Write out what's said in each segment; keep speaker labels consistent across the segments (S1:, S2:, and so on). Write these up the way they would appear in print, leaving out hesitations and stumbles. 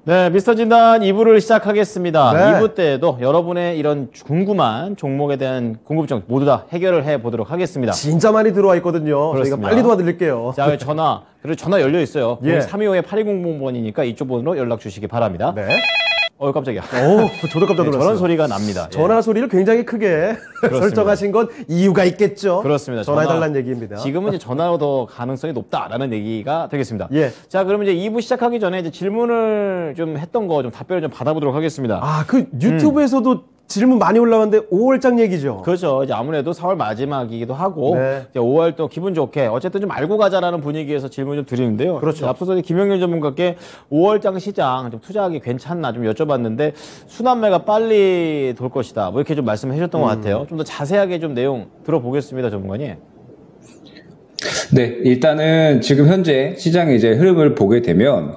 S1: 네, 미스터 진단 2부를 시작하겠습니다.
S2: 네.
S1: 2부 때에도 여러분의 이런 궁금한 종목에 대한 궁금증 모두 다 해결을 해보도록 하겠습니다.
S2: 진짜 많이 들어와 있거든요.
S1: 그렇습니다.
S2: 저희가 빨리 도와드릴게요.
S1: 자, 그리고 전화 열려 있어요.
S2: 예.
S1: 02-3252-8200번이니까 이쪽 번호로 연락 주시기 바랍니다.
S2: 네.
S1: 깜짝이야.
S2: 저도 깜짝 놀랐어요.
S1: 저런 소리가 납니다.
S2: 전화 소리를 굉장히 크게 설정하신 건 이유가 있겠죠.
S1: 그렇습니다.
S2: 전화해달라는 얘기입니다.
S1: 지금은 이제 전화로 더 가능성이 높다라는 얘기가 되겠습니다.
S2: 예.
S1: 자, 그러면 이제 2부 시작하기 전에 이제 질문을 좀 했던 거 좀 답변을 좀 받아보도록 하겠습니다.
S2: 그 유튜브에서도 질문 많이 올라왔는데 5월장 얘기죠.
S1: 그렇죠. 이제 아무래도 4월 마지막이기도 하고
S2: 네.
S1: 이제 5월 또 기분 좋게 어쨌든 좀 알고 가자라는 분위기에서 질문 좀 드리는데요.
S2: 그렇죠.
S1: 앞서서 김영렬 전문가께 5월장 시장 좀 투자하기 괜찮나 좀 여쭤봤는데 순환매가 빨리 돌 것이다. 뭐 이렇게 좀 말씀해 주셨던 것 같아요. 좀 더 자세하게 좀 내용 들어보겠습니다, 전문가님.
S3: 네, 일단은 지금 현재 시장의 이제 흐름을 보게 되면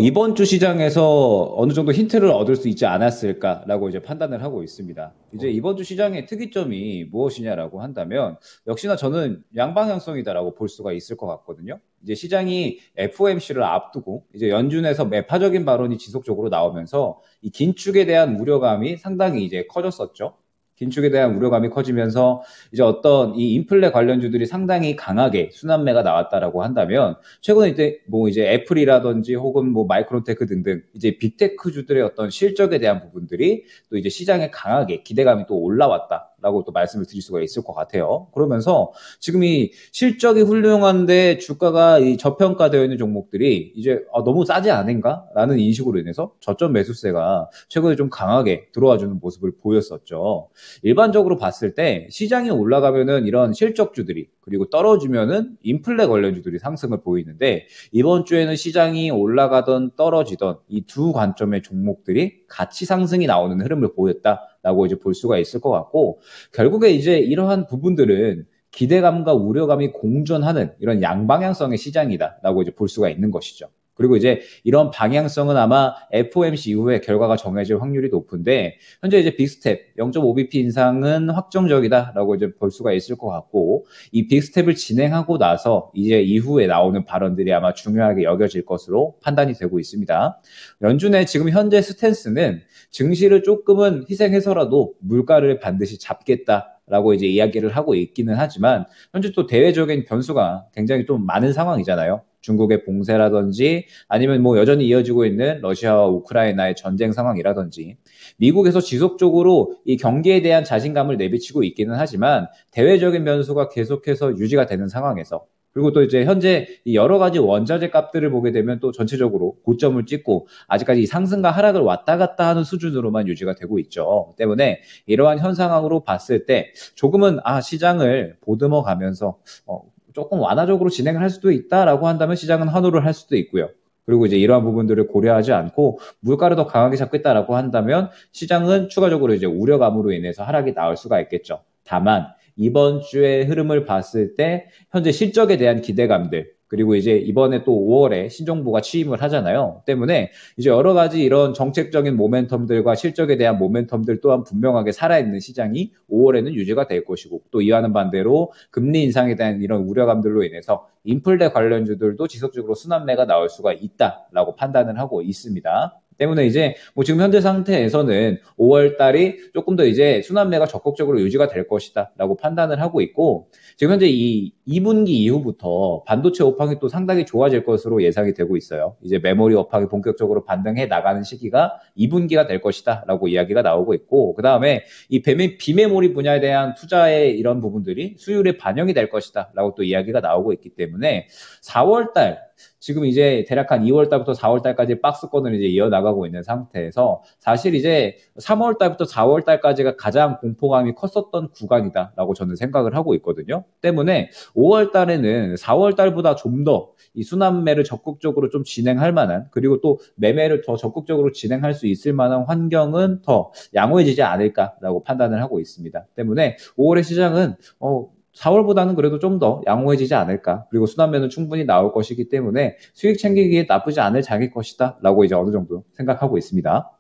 S3: 이번 주 시장에서 어느 정도 힌트를 얻을 수 있지 않았을까라고 이제 판단을 하고 있습니다. 이제 이번 주 시장의 특이점이 무엇이냐라고 한다면 역시나 저는 양방향성이다라고 볼 수가 있을 것 같거든요. 이제 시장이 FOMC를 앞두고 이제 연준에서 매파적인 발언이 지속적으로 나오면서 이 긴축에 대한 우려감이 상당히 이제 커졌었죠. 긴축에 대한 우려감이 커지면서 이제 어떤 이 인플레 관련주들이 상당히 강하게 순환매가 나왔다라고 한다면 최근에 이제 애플이라든지 혹은 뭐 마이크론테크 등등 이제 빅테크주들의 어떤 실적에 대한 부분들이 또 이제 시장에 강하게 기대감이 또 올라왔다라고 또 말씀을 드릴 수가 있을 것 같아요. 그러면서 지금 이 실적이 훌륭한데 주가가 이 저평가되어 있는 종목들이 이제 너무 싸지 않은가라는 인식으로 인해서 저점 매수세가 최근에 좀 강하게 들어와주는 모습을 보였었죠. 일반적으로 봤을 때 시장이 올라가면은 이런 실적주들이 그리고 떨어지면은 인플레 관련주들이 상승을 보이는데 이번 주에는 시장이 올라가던 떨어지던 이 두 관점의 종목들이 같이 상승이 나오는 흐름을 보였다라고 이제 볼 수가 있을 것 같고 결국에 이제 이러한 부분들은 기대감과 우려감이 공존하는 이런 양방향성의 시장이다라고 이제 볼 수가 있는 것이죠. 그리고 이제 이런 방향성은 아마 FOMC 이후에 결과가 정해질 확률이 높은데 현재 이제 빅스텝 0.5bp 인상은 확정적이다라고 이제 볼 수가 있을 것 같고 이 빅스텝을 진행하고 나서 이제 이후에 나오는 발언들이 아마 중요하게 여겨질 것으로 판단이 되고 있습니다. 연준의 지금 현재 스탠스는 증시를 조금은 희생해서라도 물가를 반드시 잡겠다라고 이제 이야기를 하고 있기는 하지만 현재 또 대외적인 변수가 굉장히 좀 많은 상황이잖아요. 중국의 봉쇄라든지 아니면 뭐 여전히 이어지고 있는 러시아와 우크라이나의 전쟁 상황이라든지 미국에서 지속적으로 이 경기에 대한 자신감을 내비치고 있기는 하지만 대외적인 변수가 계속해서 유지가 되는 상황에서 그리고 또 이제 현재 이 여러 가지 원자재 값들을 보게 되면 또 전체적으로 고점을 찍고 아직까지 상승과 하락을 왔다 갔다 하는 수준으로만 유지가 되고 있죠. 때문에 이러한 현상으로 봤을 때 조금은 시장을 보듬어 가면서 조금 완화적으로 진행을 할 수도 있다라고 한다면 시장은 환호를 할 수도 있고요. 그리고 이제 이러한 부분들을 고려하지 않고 물가를 더 강하게 잡겠다라고 한다면 시장은 추가적으로 이제 우려감으로 인해서 하락이 나올 수가 있겠죠. 다만 이번 주의 흐름을 봤을 때 현재 실적에 대한 기대감들 그리고 이제 이번에 또 5월에 신정부가 취임을 하잖아요. 때문에 이제 여러 가지 이런 정책적인 모멘텀들과 실적에 대한 모멘텀들 또한 분명하게 살아있는 시장이 5월에는 유지가 될 것이고 또 이와는 반대로 금리 인상에 대한 이런 우려감들로 인해서 인플레 관련주들도 지속적으로 순환매가 나올 수가 있다라고 판단을 하고 있습니다. 때문에 이제 뭐 지금 현재 상태에서는 5월 달이 조금 더 이제 순환매가 적극적으로 유지가 될 것이다라고 판단을 하고 있고 지금 현재 이 2분기 이후부터 반도체 업황이 또 상당히 좋아질 것으로 예상이 되고 있어요. 이제 메모리 업황이 본격적으로 반등해 나가는 시기가 2분기가 될 것이다라고 이야기가 나오고 있고 그다음에 이 비메모리 분야에 대한 투자의 이런 부분들이 수율에 반영이 될 것이다라고 또 이야기가 나오고 있기 때문에 4월 달 지금 이제 대략 한 2월 달부터 4월 달까지 박스권을 이제 이어나가고 있는 상태에서 사실 이제 3월 달부터 4월 달까지가 가장 공포감이 컸었던 구간이다라고 저는 생각을 하고 있거든요. 때문에 5월 달에는 4월 달보다 좀 더 이 순환매를 적극적으로 좀 진행할 만한 그리고 또 매매를 더 적극적으로 진행할 수 있을 만한 환경은 더 양호해지지 않을까라고 판단을 하고 있습니다. 때문에 5월의 시장은 4월보다는 그래도 좀 더 양호해지지 않을까. 그리고 순환매는 충분히 나올 것이기 때문에 수익 챙기기에 나쁘지 않을 장일 것이다. 라고 이제 어느 정도 생각하고 있습니다.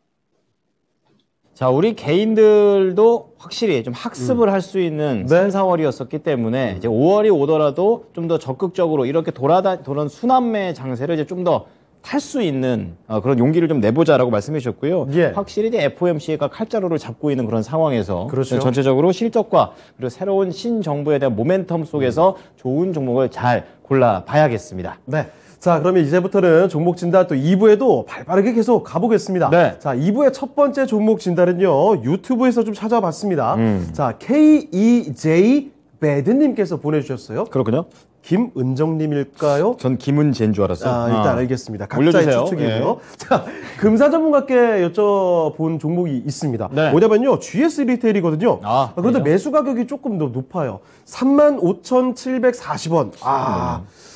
S1: 자, 우리 개인들도 확실히 좀 학습을 할 수 있는
S2: 네.
S1: 3, 4월이었었기 때문에 이제 5월이 오더라도 좀 더 적극적으로 이렇게 도는 순환매 장세를 이제 좀 더 할 수 있는 그런 용기를 좀 내보자라고 말씀해 주셨고요.
S2: 예.
S1: 확실히 이제 FOMC가 칼자루를 잡고 있는 그런 상황에서
S2: 그렇죠.
S1: 전체적으로 실적과 그리고 새로운 신정부에 대한 모멘텀 속에서 좋은 종목을 잘 골라봐야겠습니다.
S2: 네. 자, 그러면 이제부터는 종목 진단 또 2부에도 발빠르게 계속 가보겠습니다.
S1: 네.
S2: 자, 2부의 첫 번째 종목 진단은요, 유튜브에서 좀 찾아봤습니다. 자, KEJ 배드님께서 보내주셨어요.
S1: 그렇군요.
S2: 김은정님일까요?
S1: 전 김은재인 줄 알았어요.
S2: 일단 알겠습니다. 각자의
S1: 올려주세요.
S2: 추측이고요. 자, 금산 전문가께 여쭤본 종목이 있습니다.
S1: 네.
S2: 뭐냐면요, GS 리테일이거든요. 그런데
S1: 그래요?
S2: 매수 가격이 조금 더 높아요. 35,740원.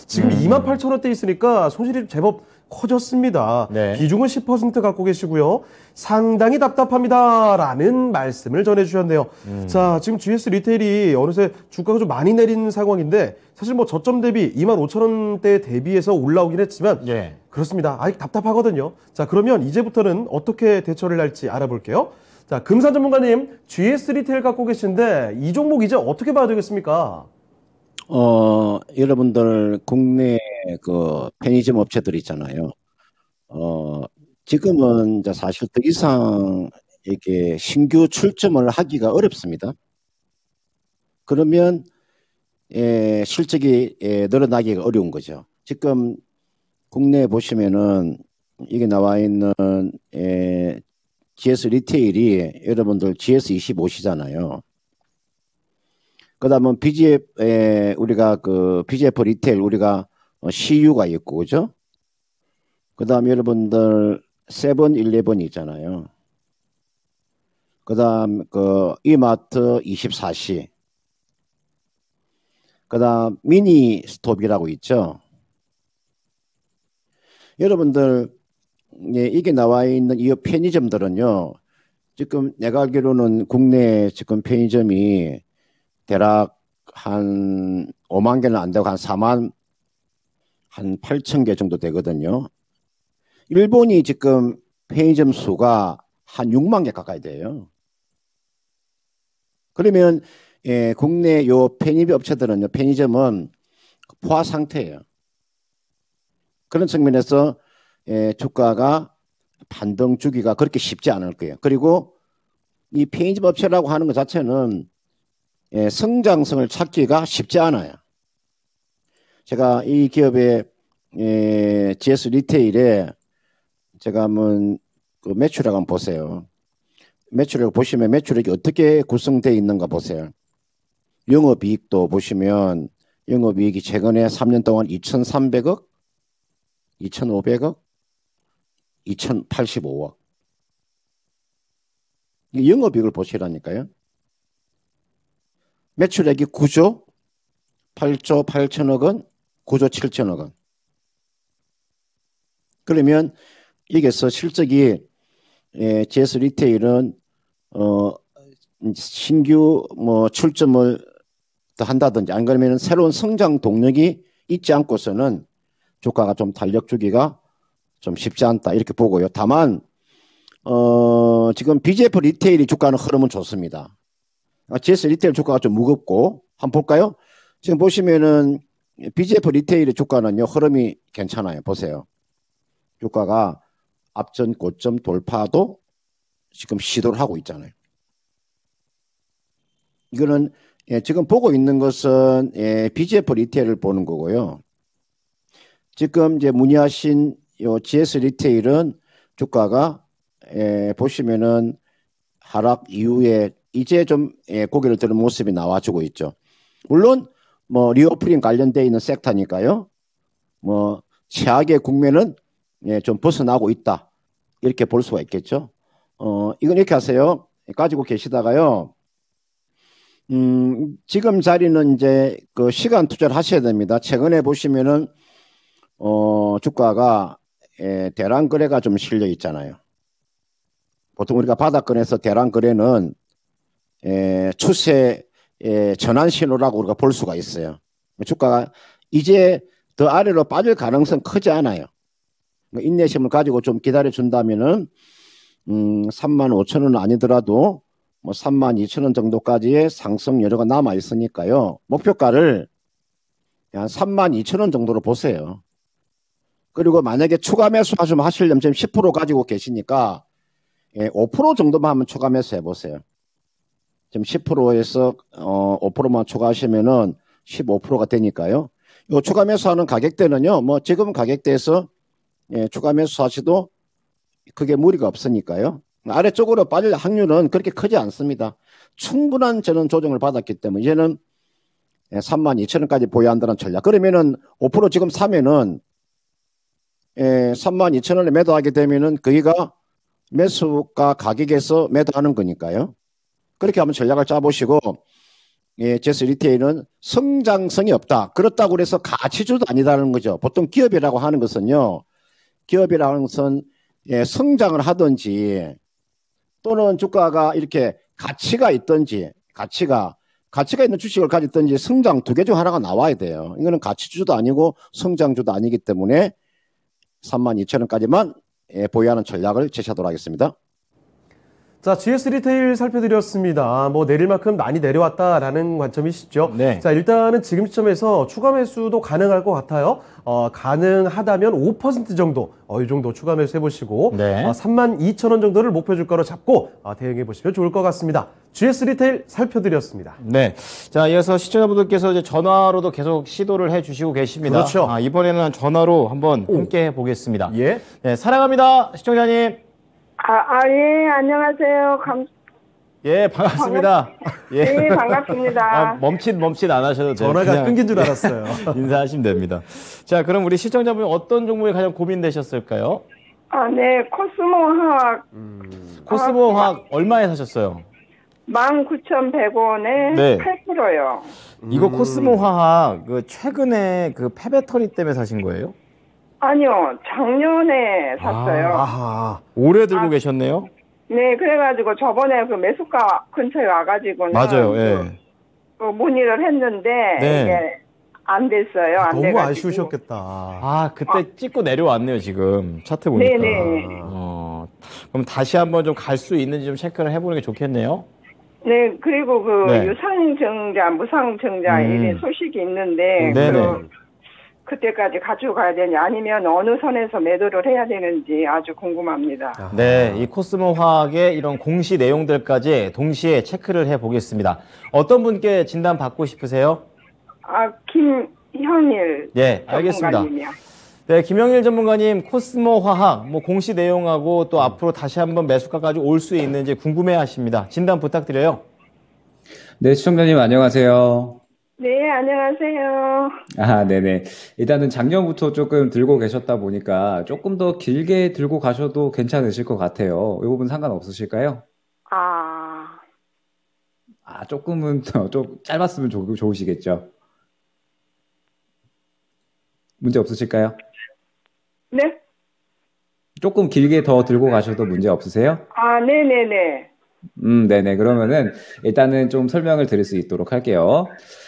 S2: 지금 28,000원대 있으니까 손실이 제법 커졌습니다.
S1: 네.
S2: 비중은 10% 갖고 계시고요. 상당히 답답합니다라는 말씀을 전해주셨네요. 자, 지금 GS 리테일이 어느새 주가가 좀 많이 내린 상황인데 사실 뭐 저점 대비 25,000원대 대비해서 올라오긴 했지만
S1: 예.
S2: 그렇습니다. 아직 답답하거든요. 자, 그러면 이제부터는 어떻게 대처를 할지 알아볼게요. 자, 금산 전문가님, GS 리테일 갖고 계신데 이 종목 이제 어떻게 봐야 되겠습니까?
S4: 여러분들 국내 그 편의점 업체들 있잖아요. 지금은 이제 사실 더 이상 이게 신규 출점을 하기가 어렵습니다. 그러면 실적이 늘어나기가 어려운 거죠. 지금 국내에 보시면은 이게 나와 있는 GS 리테일이 여러분들 GS25시잖아요. 그다음은 BGF 우리가 그 BGF 리테일 우리가 CU가 있고 그죠? 그다음 여러분들 세븐일레븐이 있잖아요. 그다음 그 이마트 24시. 그다음 미니 스톱이라고 있죠. 여러분들 이게 나와 있는 이 편의점들은요. 지금 내가 알기로는 국내 지금 편의점이 대략 한 5만 개는 안 되고 한 4만 한 8천 개 정도 되거든요. 일본이 지금 편의점 수가 한 6만 개 가까이 돼요. 그러면 국내 요 편의점 업체들은요, 편의점은 포화 상태예요. 그런 측면에서 주가가 반등 주기가 그렇게 쉽지 않을 거예요. 그리고 이 편의점 업체라고 하는 것 자체는 성장성을 찾기가 쉽지 않아요. 제가 이 기업의 GS 리테일에 제가 한번 그 매출액 한번 보세요. 매출액 보시면 매출액이 어떻게 구성되어 있는가 보세요. 영업이익도 보시면 영업이익이 최근에 3년 동안 2,300억, 2,500억, 2,085억. 영업이익을 보시라니까요. 매출액이 9조 8조 8천억 원, 9조 7천억 원. 그러면 여기서 실적이 GS 리테일은 신규 뭐 출점을 더 한다든지 안 그러면 새로운 성장 동력이 있지 않고서는 주가가 좀 탄력 주기가 좀 쉽지 않다 이렇게 보고요. 다만 지금 BGF 리테일이 주가는 흐름은 좋습니다. GS 리테일 주가가 좀 무겁고 한번 볼까요? 지금 보시면은 BGF 리테일의 주가는요 흐름이 괜찮아요. 보세요. 주가가 앞전 고점 돌파도 지금 시도를 하고 있잖아요. 이거는 지금 보고 있는 것은 BGF 리테일을 보는 거고요. 지금 이제 문의하신 요 GS 리테일은 주가가 보시면은 하락 이후에 이제 좀 고개를 드는 모습이 나와주고 있죠. 물론 뭐 리오프닝 관련되어 있는 섹터니까요. 뭐 최악의 국면은 좀 벗어나고 있다 이렇게 볼 수가 있겠죠. 이건 이렇게 하세요. 가지고 계시다가요. 지금 자리는 이제 그 시간 투자를 하셔야 됩니다. 최근에 보시면은 주가가 대량 거래가 좀 실려 있잖아요. 보통 우리가 바닥권에서 대량 거래는 추세 전환 신호라고 우리가 볼 수가 있어요. 주가가 이제 더 아래로 빠질 가능성 크지 않아요. 인내심을 가지고 좀 기다려 준다면은 35,000원 아니더라도 뭐 32,000원 정도까지의 상승 여력가 남아 있으니까요. 목표가를 한 32,000원 정도로 보세요. 그리고 만약에 추가 매수 하시려면 지금 10% 가지고 계시니까 5% 정도만 한번 추가 매수 해보세요. 지금 10%에서 5%만 추가하시면은 15%가 되니까요. 이 추가 매수하는 가격대는요, 뭐 지금 가격대에서 추가 매수하셔도 그게 무리가 없으니까요. 아래쪽으로 빠질 확률은 그렇게 크지 않습니다. 충분한 저는 조정을 받았기 때문에 이제는 32,000원까지 보유한다는 전략. 그러면은 5% 지금 사면은 32,000원에 매도하게 되면은 거기가 매수가 가격에서 매도하는 거니까요. 그렇게 한번 전략을 짜보시고, GS 리테일은 성장성이 없다. 그렇다고 해서 가치주도 아니다는 거죠. 보통 기업이라고 하는 것은요, 기업이라는 것은 성장을 하든지 또는 주가가 이렇게 가치가 있든지, 가치가 있는 주식을 가졌든지 성장 두 개 중 하나가 나와야 돼요. 이거는 가치주도 아니고 성장주도 아니기 때문에 32,000원까지만 보유하는 전략을 제시하도록 하겠습니다.
S2: 자, GS 리테일 살펴드렸습니다. 뭐 내릴 만큼 많이 내려왔다라는 관점이시죠.
S1: 네.
S2: 자, 일단은 지금 시점에서 추가 매수도 가능할 것 같아요. 가능하다면 5% 정도, 이 정도 추가 매수 해보시고,
S1: 네.
S2: 32,000원 정도를 목표 주가로 잡고 대응해 보시면 좋을 것 같습니다. GS 리테일 살펴드렸습니다.
S1: 네. 자, 이어서 시청자분들께서 이제 전화로도 계속 시도를 해 주시고 계십니다.
S2: 그렇죠.
S1: 이번에는 전화로 한번 함께 해 보겠습니다.
S2: 예.
S1: 네, 사랑합니다. 시청자님.
S5: 예, 안녕하세요.
S1: 예, 반갑습니다.
S5: 네, 반갑습니다.
S1: 멈칫 안 하셔도 돼요.
S2: 전화가
S1: 그냥
S2: 끊긴 줄 알았어요.
S1: 인사하시면 됩니다. 자, 그럼 우리 시청자분 어떤 종목에 가장 고민되셨을까요?
S5: 네, 코스모 화학
S1: 코스모 화학 얼마에 사셨어요?
S5: 19,100원에
S1: 네.
S5: 8%요.
S1: 이거 코스모 화학 최근에 폐배터리 때문에 사신 거예요?
S5: 아니요, 작년에 샀어요.
S2: 아하.
S1: 오래 들고 계셨네요?
S5: 네, 그래가지고 저번에 그 매수가 근처에 와가지고는
S1: 맞아요. 예.
S5: 그 문의를 했는데
S1: 네.
S5: 이게 안 됐어요. 안
S2: 너무
S5: 돼가지고.
S2: 아쉬우셨겠다.
S1: 그때 찍고 내려왔네요, 지금. 차트 보니까.
S5: 네네.
S1: 그럼 다시 한번 좀 갈 수 있는지 좀 체크를 해보는 게 좋겠네요.
S5: 네, 그리고 그
S1: 네.
S5: 유상증자, 무상증자 이런 소식이 있는데
S1: 네네.
S5: 그때까지 가지고 가야 되냐 아니면 어느 선에서 매도를 해야 되는지 아주 궁금합니다.
S1: 네, 이 코스모 화학의 이런 공시 내용들까지 동시에 체크를 해보겠습니다. 어떤 분께 진단 받고 싶으세요?
S5: 김현일
S1: 예, 알겠습니다.
S5: 전문가님이요.
S1: 네, 김영일 전문가님, 코스모 화학, 공시 내용하고 또 앞으로 다시 한번 매수가까지 올 수 있는지 궁금해 하십니다. 진단 부탁드려요.
S3: 네, 시청자님 안녕하세요.
S5: 네, 안녕하세요.
S3: 네네. 일단은 작년부터 조금 들고 계셨다 보니까 조금 더 길게 들고 가셔도 괜찮으실 것 같아요. 이 부분 상관없으실까요? 조금은 좀 짧았으면 좋으시겠죠. 문제 없으실까요?
S5: 네?
S3: 조금 길게 더 들고 가셔도 문제 없으세요?
S5: 네네네.
S3: 네네. 그러면은 일단은 좀 설명을 드릴 수 있도록 할게요.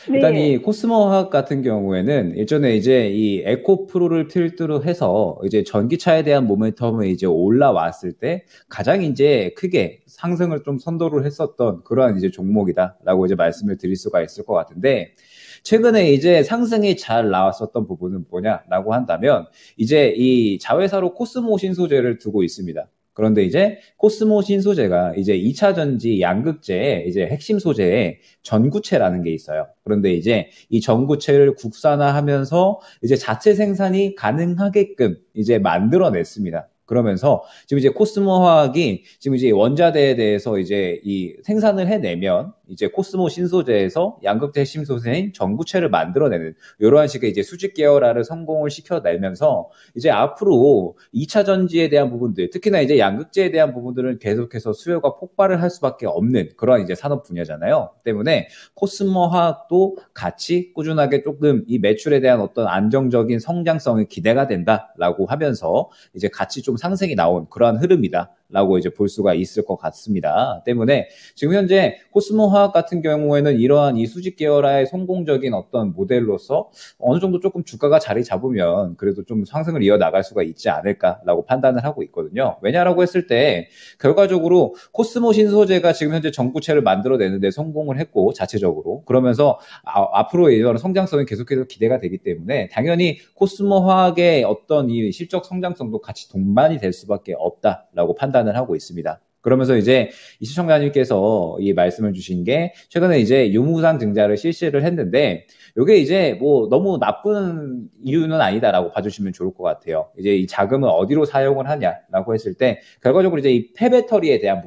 S5: 네.
S3: 일단 이 코스모 화학 같은 경우에는 예전에 이제 이 에코프로를 필두로 해서 이제 전기차에 대한 모멘텀이 이제 올라왔을 때 가장 이제 크게 상승을 좀 선도를 했었던 그러한 이제 종목이다라고 이제 말씀을 드릴 수가 있을 것 같은데, 최근에 이제 상승이 잘 나왔었던 부분은 뭐냐라고 한다면 이제 이 자회사로 코스모 신소재를 두고 있습니다. 그런데 이제 코스모 신소재가 이제 2차 전지 양극재의 이제 핵심 소재에 전구체라는 게 있어요. 그런데 이제 이 전구체를 국산화하면서 이제 자체 생산이 가능하게끔 이제 만들어냈습니다. 그러면서 지금 이제 코스모 화학이 지금 이제 원자재에 대해서 이제 이 생산을 해내면 이제 코스모 신소재에서 양극재 핵심 소재인 전구체를 만들어내는 이러한 식의 이제 수직 계열화를 성공을 시켜내면서 이제 앞으로 2차 전지에 대한 부분들, 특히나 이제 양극재에 대한 부분들은 계속해서 수요가 폭발을 할 수밖에 없는 그러한 이제 산업 분야잖아요. 때문에 코스모 화학도 같이 꾸준하게 조금 이 매출에 대한 어떤 안정적인 성장성이 기대가 된다라고 하면서 이제 같이 좀 상승이 나온 그러한 흐름이다 라고 이제 볼 수가 있을 것 같습니다. 때문에 지금 현재 코스모 화학 같은 경우에는 이러한 이 수직 계열화의 성공적인 어떤 모델로서 어느 정도 조금 주가가 자리 잡으면 그래도 좀 상승을 이어나갈 수가 있지 않을까라고 판단을 하고 있거든요. 왜냐라고 했을 때 결과적으로 코스모 신소재가 지금 현재 전구체를 만들어내는데 성공을 했고 자체적으로 그러면서 앞으로 이런 성장성이 계속해서 기대가 되기 때문에 당연히 코스모 화학의 어떤 이 실적 성장성도 같이 동반이 될 수밖에 없다라고 판단을 하고 있습니다. 그러면서 이제 이 시청자님께서 이 말씀을 주신 게 최근에 이제 유무상 증자를 실시를 했는데 이게 이제 뭐 너무 나쁜 이유는 아니다라고 봐주시면 좋을 것 같아요. 이제 이 자금을 어디로 사용을 하냐라고 했을 때 결과적으로 이제 이 폐배터리에 대한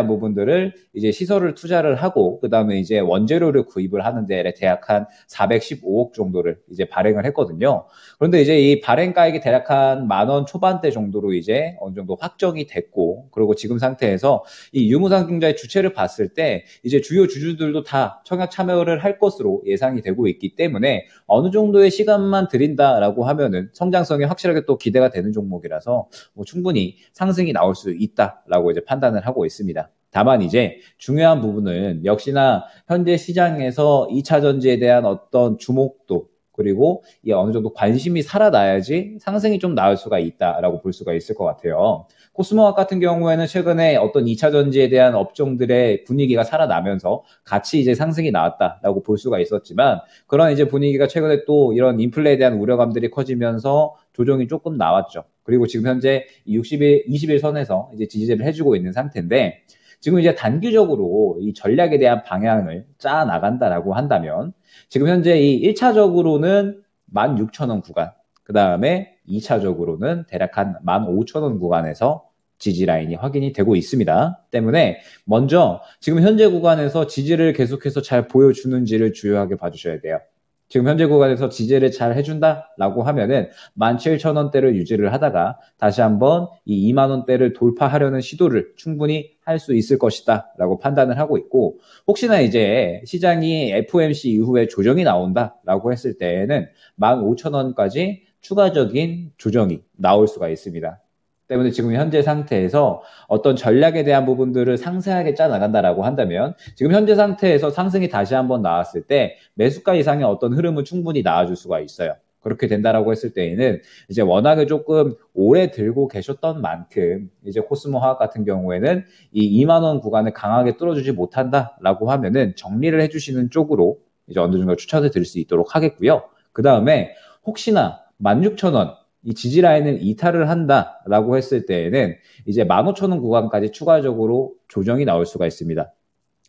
S3: 부분들을 이제 시설을 투자를 하고 그다음에 이제 원재료를 구입을 하는데 대략 한 415억 정도를 이제 발행을 했거든요. 그런데 이제 이 발행가액이 대략 한 10,000원 초반대 정도로 이제 어느 정도 확정이 됐고 그리고 지금 상태에서 이 유무상 증자의 주체를 봤을 때 이제 주요 주주들도 다 청약 참여를 할 것으로 예상이 되고 있기 때문에 어느 정도의 시간만 들인다라고 하면은 성장성이 확실하게 또 기대가 되는 종목이라서 뭐 충분히 상승이 나올 수 있다라고 이제 판단을 하고 있습니다. 다만 이제 중요한 부분은 역시나 현재 시장에서 2차 전지에 대한 어떤 주목도 그리고 이 어느 정도 관심이 살아나야지 상승이 좀 나올 수가 있다라고 볼 수가 있을 것 같아요. 코스모학 같은 경우에는 최근에 어떤 2차 전지에 대한 업종들의 분위기가 살아나면서 같이 이제 상승이 나왔다라고 볼 수가 있었지만 그런 이제 분위기가 최근에 또 이런 인플레에 대한 우려감들이 커지면서 조정이 조금 나왔죠. 그리고 지금 현재 20일 선에서 이제 지지를 해주고 있는 상태인데 지금 이제 단기적으로 이 전략에 대한 방향을 짜 나간다라고 한다면 지금 현재 이 1차적으로는 16,000원 구간, 그 다음에 2차적으로는 대략 한 15,000원 구간에서 지지 라인이 확인이 되고 있습니다. 때문에 먼저 지금 현재 구간에서 지지를 계속해서 잘 보여주는지를 주요하게 봐주셔야 돼요. 지금 현재 구간에서 지지를 잘 해준다라고 하면은 17,000원대를 유지를 하다가 다시 한번 이 20,000원대를 돌파하려는 시도를 충분히 할 수 있을 것이다 라고 판단을 하고 있고 혹시나 이제 시장이 FOMC 이후에 조정이 나온다라고 했을 때에는 15,000원까지 추가적인 조정이 나올 수가 있습니다. 때문에 지금 현재 상태에서 어떤 전략에 대한 부분들을 상세하게 짜나간다라고 한다면 지금 현재 상태에서 상승이 다시 한번 나왔을 때 매수가 이상의 어떤 흐름은 충분히 나와줄 수가 있어요. 그렇게 된다라고 했을 때에는 이제 워낙에 조금 오래 들고 계셨던 만큼 이제 코스모 화학 같은 경우에는 이 20,000원 구간을 강하게 뚫어주지 못한다라고 하면은 정리를 해주시는 쪽으로 이제 어느 정도 추천을 드릴 수 있도록 하겠고요. 그 다음에 혹시나 16,000원 이 지지 라인을 이탈을 한다라고 했을 때에는 이제 15,000원 구간까지 추가적으로 조정이 나올 수가 있습니다.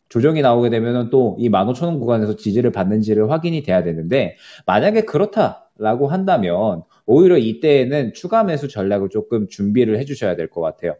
S3: 조정이 나오게 되면은 또 이 15,000원 구간에서 지지를 받는지를 확인이 돼야 되는데 만약에 그렇다라고 한다면 오히려 이때에는 추가 매수 전략을 조금 준비를 해주셔야 될 것 같아요.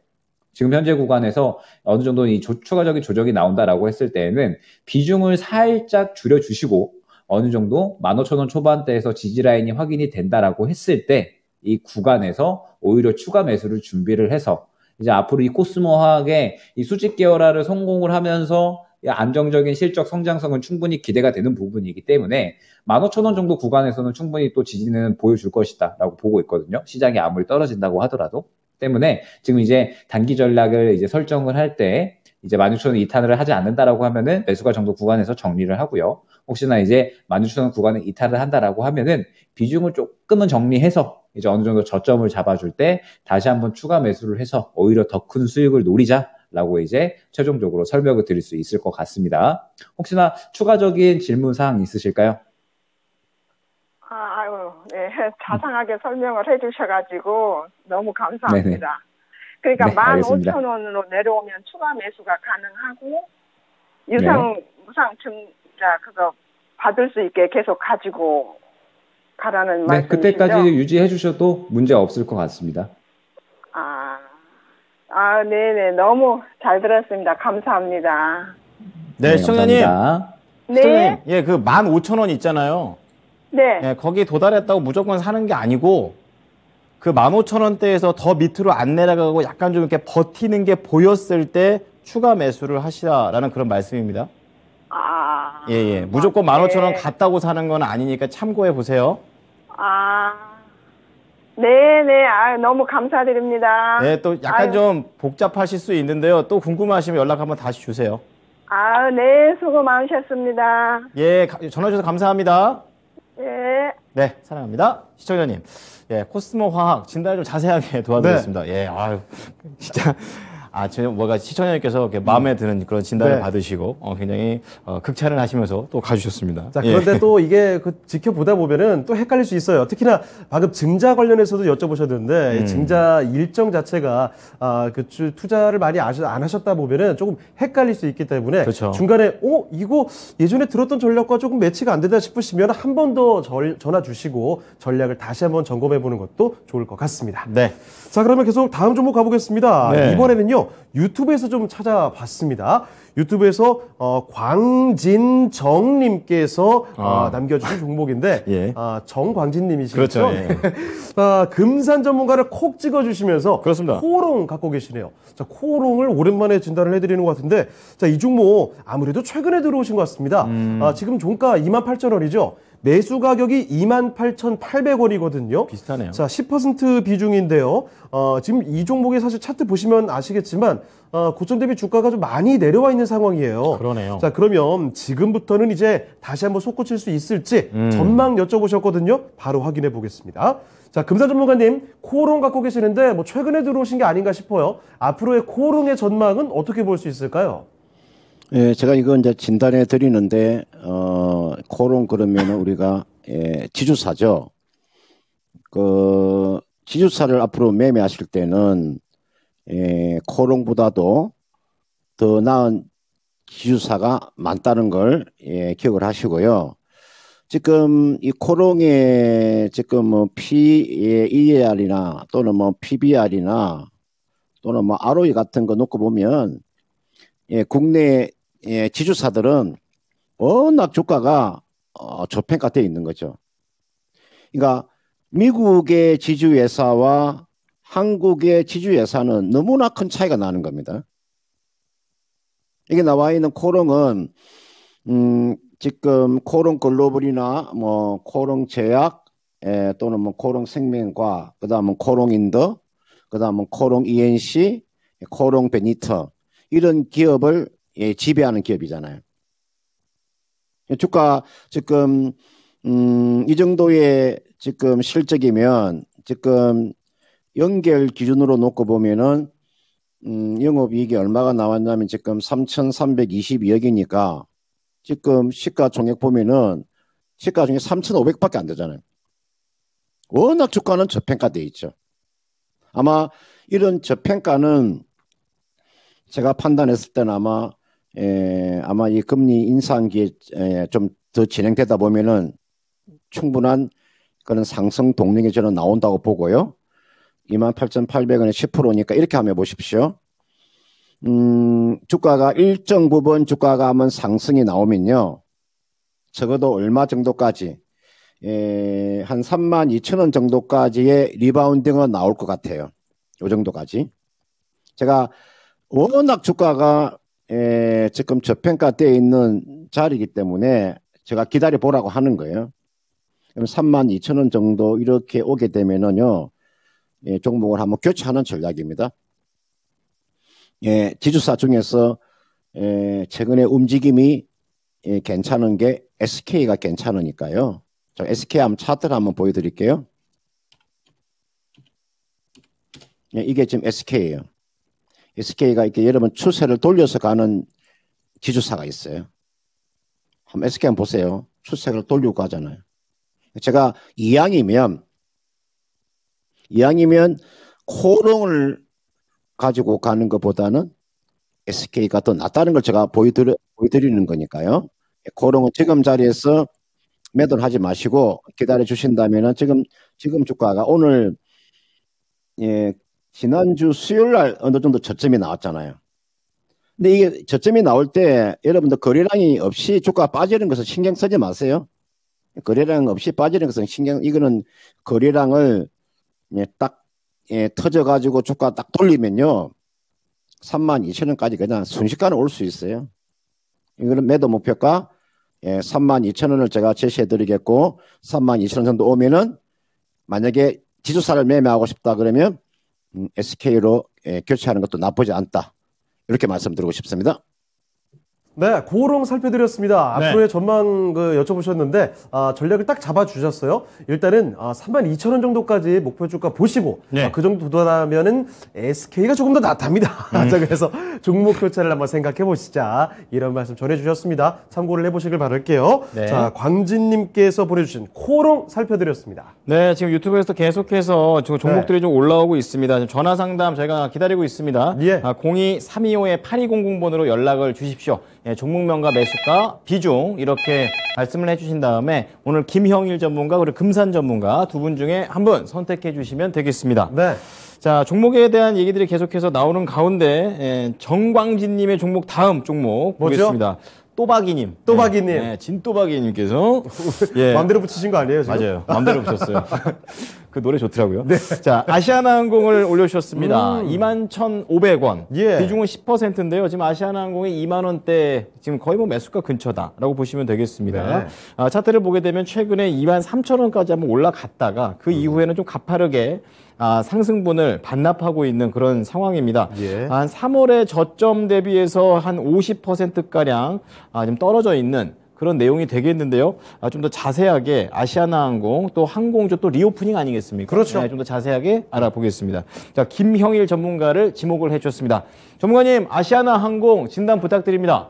S3: 지금 현재 구간에서 어느 정도 이 추가적인 조정이 나온다라고 했을 때에는 비중을 살짝 줄여주시고 어느 정도 15,000원 초반대에서 지지 라인이 확인이 된다라고 했을 때 이 구간에서 오히려 추가 매수를 준비를 해서 이제 앞으로 이 코스모 화학의 이 수직 계열화를 성공을 하면서 안정적인 실적 성장성은 충분히 기대가 되는 부분이기 때문에 15,000원 정도 구간에서는 충분히 또 지지는 보여줄 것이다 라고 보고 있거든요. 시장이 아무리 떨어진다고 하더라도. 때문에 지금 이제 단기 전략을 이제 설정을 할 때 이제 16,000원 이탈을 하지 않는다라고 하면은 매수가 정도 구간에서 정리를 하고요. 혹시나 이제 16,000원 구간에 이탈을 한다라고 하면은 비중을 조금은 정리해서 이제 어느 정도 저점을 잡아줄 때 다시 한번 추가 매수를 해서 오히려 더 큰 수익을 노리자라고 이제 최종적으로 설명을 드릴 수 있을 것 같습니다. 혹시나 추가적인 질문 사항 있으실까요?
S5: 네. 자상하게 설명을 해주셔가지고 너무 감사합니다.
S3: 네네.
S5: 그러니까
S3: 네, 알겠습니다.
S5: 15,000원으로 내려오면 추가 매수가 가능하고 무상 증자 그거 받을 수 있게 계속 가지고 가라는
S3: 네,
S5: 말씀이시죠?
S3: 그때까지 유지해 주셔도 문제 없을 것 같습니다.
S5: 네네. 너무 잘 들었습니다. 감사합니다.
S1: 네, 시청자님.
S3: 감사합니다.
S1: 시청자님, 예, 그 15,000원 있잖아요.
S5: 네.
S1: 예, 거기 도달했다고 무조건 사는 게 아니고 그 15,000원대에서 더 밑으로 안 내려가고 약간 좀 이렇게 버티는 게 보였을 때 추가 매수를 하시라라는 그런 말씀입니다. 예. 무조건 15,000원 갔다고 사는 건 아니니까 참고해 보세요.
S5: 네네, 너무 감사드립니다.
S1: 네, 또 약간
S5: 아유.
S1: 좀 복잡하실 수 있는데요. 또 궁금하시면 연락 한번 다시 주세요.
S5: 네, 수고 많으셨습니다.
S1: 예, 전화 주셔서 감사합니다.
S5: 예.
S1: 네, 사랑합니다. 시청자님. 예, 코스모 화학 진단을 좀 자세하게 도와드리겠습니다. 예, 아유, 진짜. 지금 뭐가 시청자님께서 이렇게 마음에 드는 그런 진단을
S2: 네.
S1: 받으시고, 굉장히, 극찬을 하시면서 또 가주셨습니다.
S2: 자,
S1: 예.
S2: 그런데 또 이게 지켜보다 보면은 또 헷갈릴 수 있어요. 특히나 방금 증자 관련해서도 여쭤보셨는데, 증자 일정 자체가, 투자를 많이 안 하셨다 보면은 조금 헷갈릴 수 있기 때문에,
S1: 그렇죠.
S2: 중간에, 이거 예전에 들었던 전략과 조금 매치가 안 된다 싶으시면 한 번 더 전화 주시고, 전략을 다시 한번 점검해 보는 것도 좋을 것 같습니다.
S1: 네.
S2: 자, 그러면 계속 다음 종목 가보겠습니다.
S1: 네.
S2: 이번에는요, 유튜브에서 좀 찾아봤습니다. 유튜브에서 광진정님께서 남겨주신 종목인데,
S1: 예.
S2: 정광진님이시죠?
S1: 그렇죠. 예.
S2: 금산 전문가를 콕 찍어주시면서
S1: 그렇습니다.
S2: 코오롱 갖고 계시네요. 자, 코오롱을 오랜만에 진단을 해드리는 것 같은데, 자, 이 종목 아무래도 최근에 들어오신 것 같습니다. 지금 종가 28,000원이죠. 매수 가격이 28,800원이거든요.
S1: 비슷하네요.
S2: 자, 10% 비중인데요. 지금 이 종목의 사실 차트 보시면 아시겠지만, 고점 대비 주가가 좀 많이 내려와 있는 상황이에요.
S1: 그러네요.
S2: 자, 그러면 지금부터는 이제 다시 한번 솟구칠 수 있을지 전망 여쭤보셨거든요. 바로 확인해 보겠습니다. 자, 금산 전문가님, 코오롱 갖고 계시는데 뭐 최근에 들어오신 게 아닌가 싶어요. 앞으로의 코오롱의 전망은 어떻게 볼 수 있을까요?
S4: 예, 제가 이거 이제 진단해 드리는데, 코오롱 그러면 우리가, 지주사죠. 지주사를 앞으로 매매하실 때는, 코오롱보다도 더 나은 지주사가 많다는 걸, 기억을 하시고요. 지금 이 코오롱의 지금 뭐 PER이나 또는 뭐 PBR이나 또는 뭐 ROE 같은 거 놓고 보면, 국내 지주사들은 워낙 주가가 저평가되어 있는 거죠. 그러니까 미국의 지주회사와 한국의 지주회사는 너무나 큰 차이가 나는 겁니다. 이게 나와 있는 코오롱은 지금 코오롱 글로벌이나 뭐 코오롱 제약 또는 뭐 코오롱 생명과 그다음은 코오롱 인더 그다음은 코오롱 ENC 코오롱 베니터 이런 기업을 지배하는 기업이잖아요. 주가 지금 이 정도의 지금 실적이면 지금 연결 기준으로 놓고 보면은 영업이익이 얼마가 나왔냐면 지금 3,322억이니까 지금 시가총액 보면은 시가총액 3,500밖에 안 되잖아요. 워낙 주가는 저평가되어 있죠. 아마 이런 저평가는 제가 판단했을 때는 아마 이 금리 인상기에 좀 더 진행되다 보면은 충분한 그런 상승 동력이 저는 나온다고 보고요. 28,800원에 10%니까 이렇게 한번 해보십시오. 주가가 일정 부분 주가가 한번 상승이 나오면요. 적어도 얼마 정도까지 한 32,000원 정도까지의 리바운딩은 나올 것 같아요. 요 정도까지. 제가 워낙 주가가 지금 저평가되어 있는 자리이기 때문에 제가 기다려 보라고 하는 거예요. 그럼 32,000원 정도 이렇게 오게 되면은요, 종목을 한번 교체하는 전략입니다. 지주사 중에서 최근에 움직임이 괜찮은 게 SK가 괜찮으니까요. 저 SK 한번 차트를 한번 보여드릴게요. 이게 지금 SK예요. SK가 이렇게 여러분 추세를 돌려서 가는 지주사가 있어요. 한번 SK 한번 보세요. 추세를 돌리고 가잖아요. 제가 이왕이면 코오롱을 가지고 가는 것보다는 SK가 더 낫다는 걸 제가 보여드리는 거니까요. 코오롱은 지금 자리에서 매도를 하지 마시고 기다려 주신다면은 지금 주가가 오늘 지난주 수요일 날 어느 정도 저점이 나왔잖아요. 근데 이게 저점이 나올 때 여러분들 거래량이 없이 주가가 빠지는 것을 신경 쓰지 마세요. 거래량 없이 빠지는 것은 이거는 거래량을 딱 터져가지고 주가 딱 돌리면요. 32,000원까지 그냥 순식간에 올 수 있어요. 이거는 매도 목표가 32,000원을 제가 제시해 드리겠고 32,000원 정도 오면은 만약에 지주사를 매매하고 싶다 그러면 SK로 교체하는 것도 나쁘지 않다. 이렇게 말씀드리고 싶습니다.
S2: 네, 고롱 살펴드렸습니다.
S1: 네.
S2: 앞으로의 전망 여쭤보셨는데 전략을 딱 잡아주셨어요. 일단은 32,000원 정도까지 목표 주가 보시고
S1: 네.
S2: 그 정도 도달하면은 SK가 조금 더 낫답니다. 자, 그래서 종목 교체를 한번 생각해 보시자 이런 말씀 전해주셨습니다. 참고를 해보시길 바랄게요.
S1: 네.
S2: 자, 광진님께서 보내주신 코롱 살펴드렸습니다.
S1: 네, 지금 유튜브에서 계속해서 지금 종목들이 좀 올라오고 있습니다. 지금 전화 상담 저희가 기다리고 있습니다.
S2: 예.
S1: 02-325-8200번으로 연락을 주십시오. 예, 종목명과 매수가, 비중 이렇게 말씀을 해주신 다음에 오늘 김형일 전문가 그리고 금산 전문가 두 분 중에 한 분 선택해 주시면 되겠습니다.
S2: 네.
S1: 자, 종목에 대한 얘기들이 계속해서 나오는 가운데 정광진님의 종목 다음 종목
S2: 뭐죠?
S1: 보겠습니다. 또박이님.
S2: 또박이님.
S1: 네, 진또박이님께서 예.
S2: 마음대로 붙이신 거 아니에요, 지금?
S1: 맞아요. 마음대로 붙였어요. 그 노래 좋더라고요. 네. 자, 아시아나항공을 올려주셨습니다. 21,500원.
S2: 예.
S1: 비중은 10%인데요. 지금 아시아나항공이 2만 원대, 지금 거의 뭐 매수가 근처다라고 보시면 되겠습니다.
S2: 네.
S1: 차트를 보게 되면 최근에 23,000원까지 한번 올라갔다가 그 이후에는 좀 가파르게 상승분을 반납하고 있는 그런 상황입니다.
S2: 예.
S1: 한 3월에 저점 대비해서 한 50%가량 좀 떨어져 있는 그런 내용이 되겠는데요. 좀 더 자세하게 아시아나항공 또 항공주 또 리오프닝 아니겠습니까?
S2: 그렇죠.
S1: 네, 좀 더 자세하게 알아보겠습니다. 자, 김형일 전문가를 지목을 해주셨습니다. 전문가님, 아시아나항공 진단 부탁드립니다.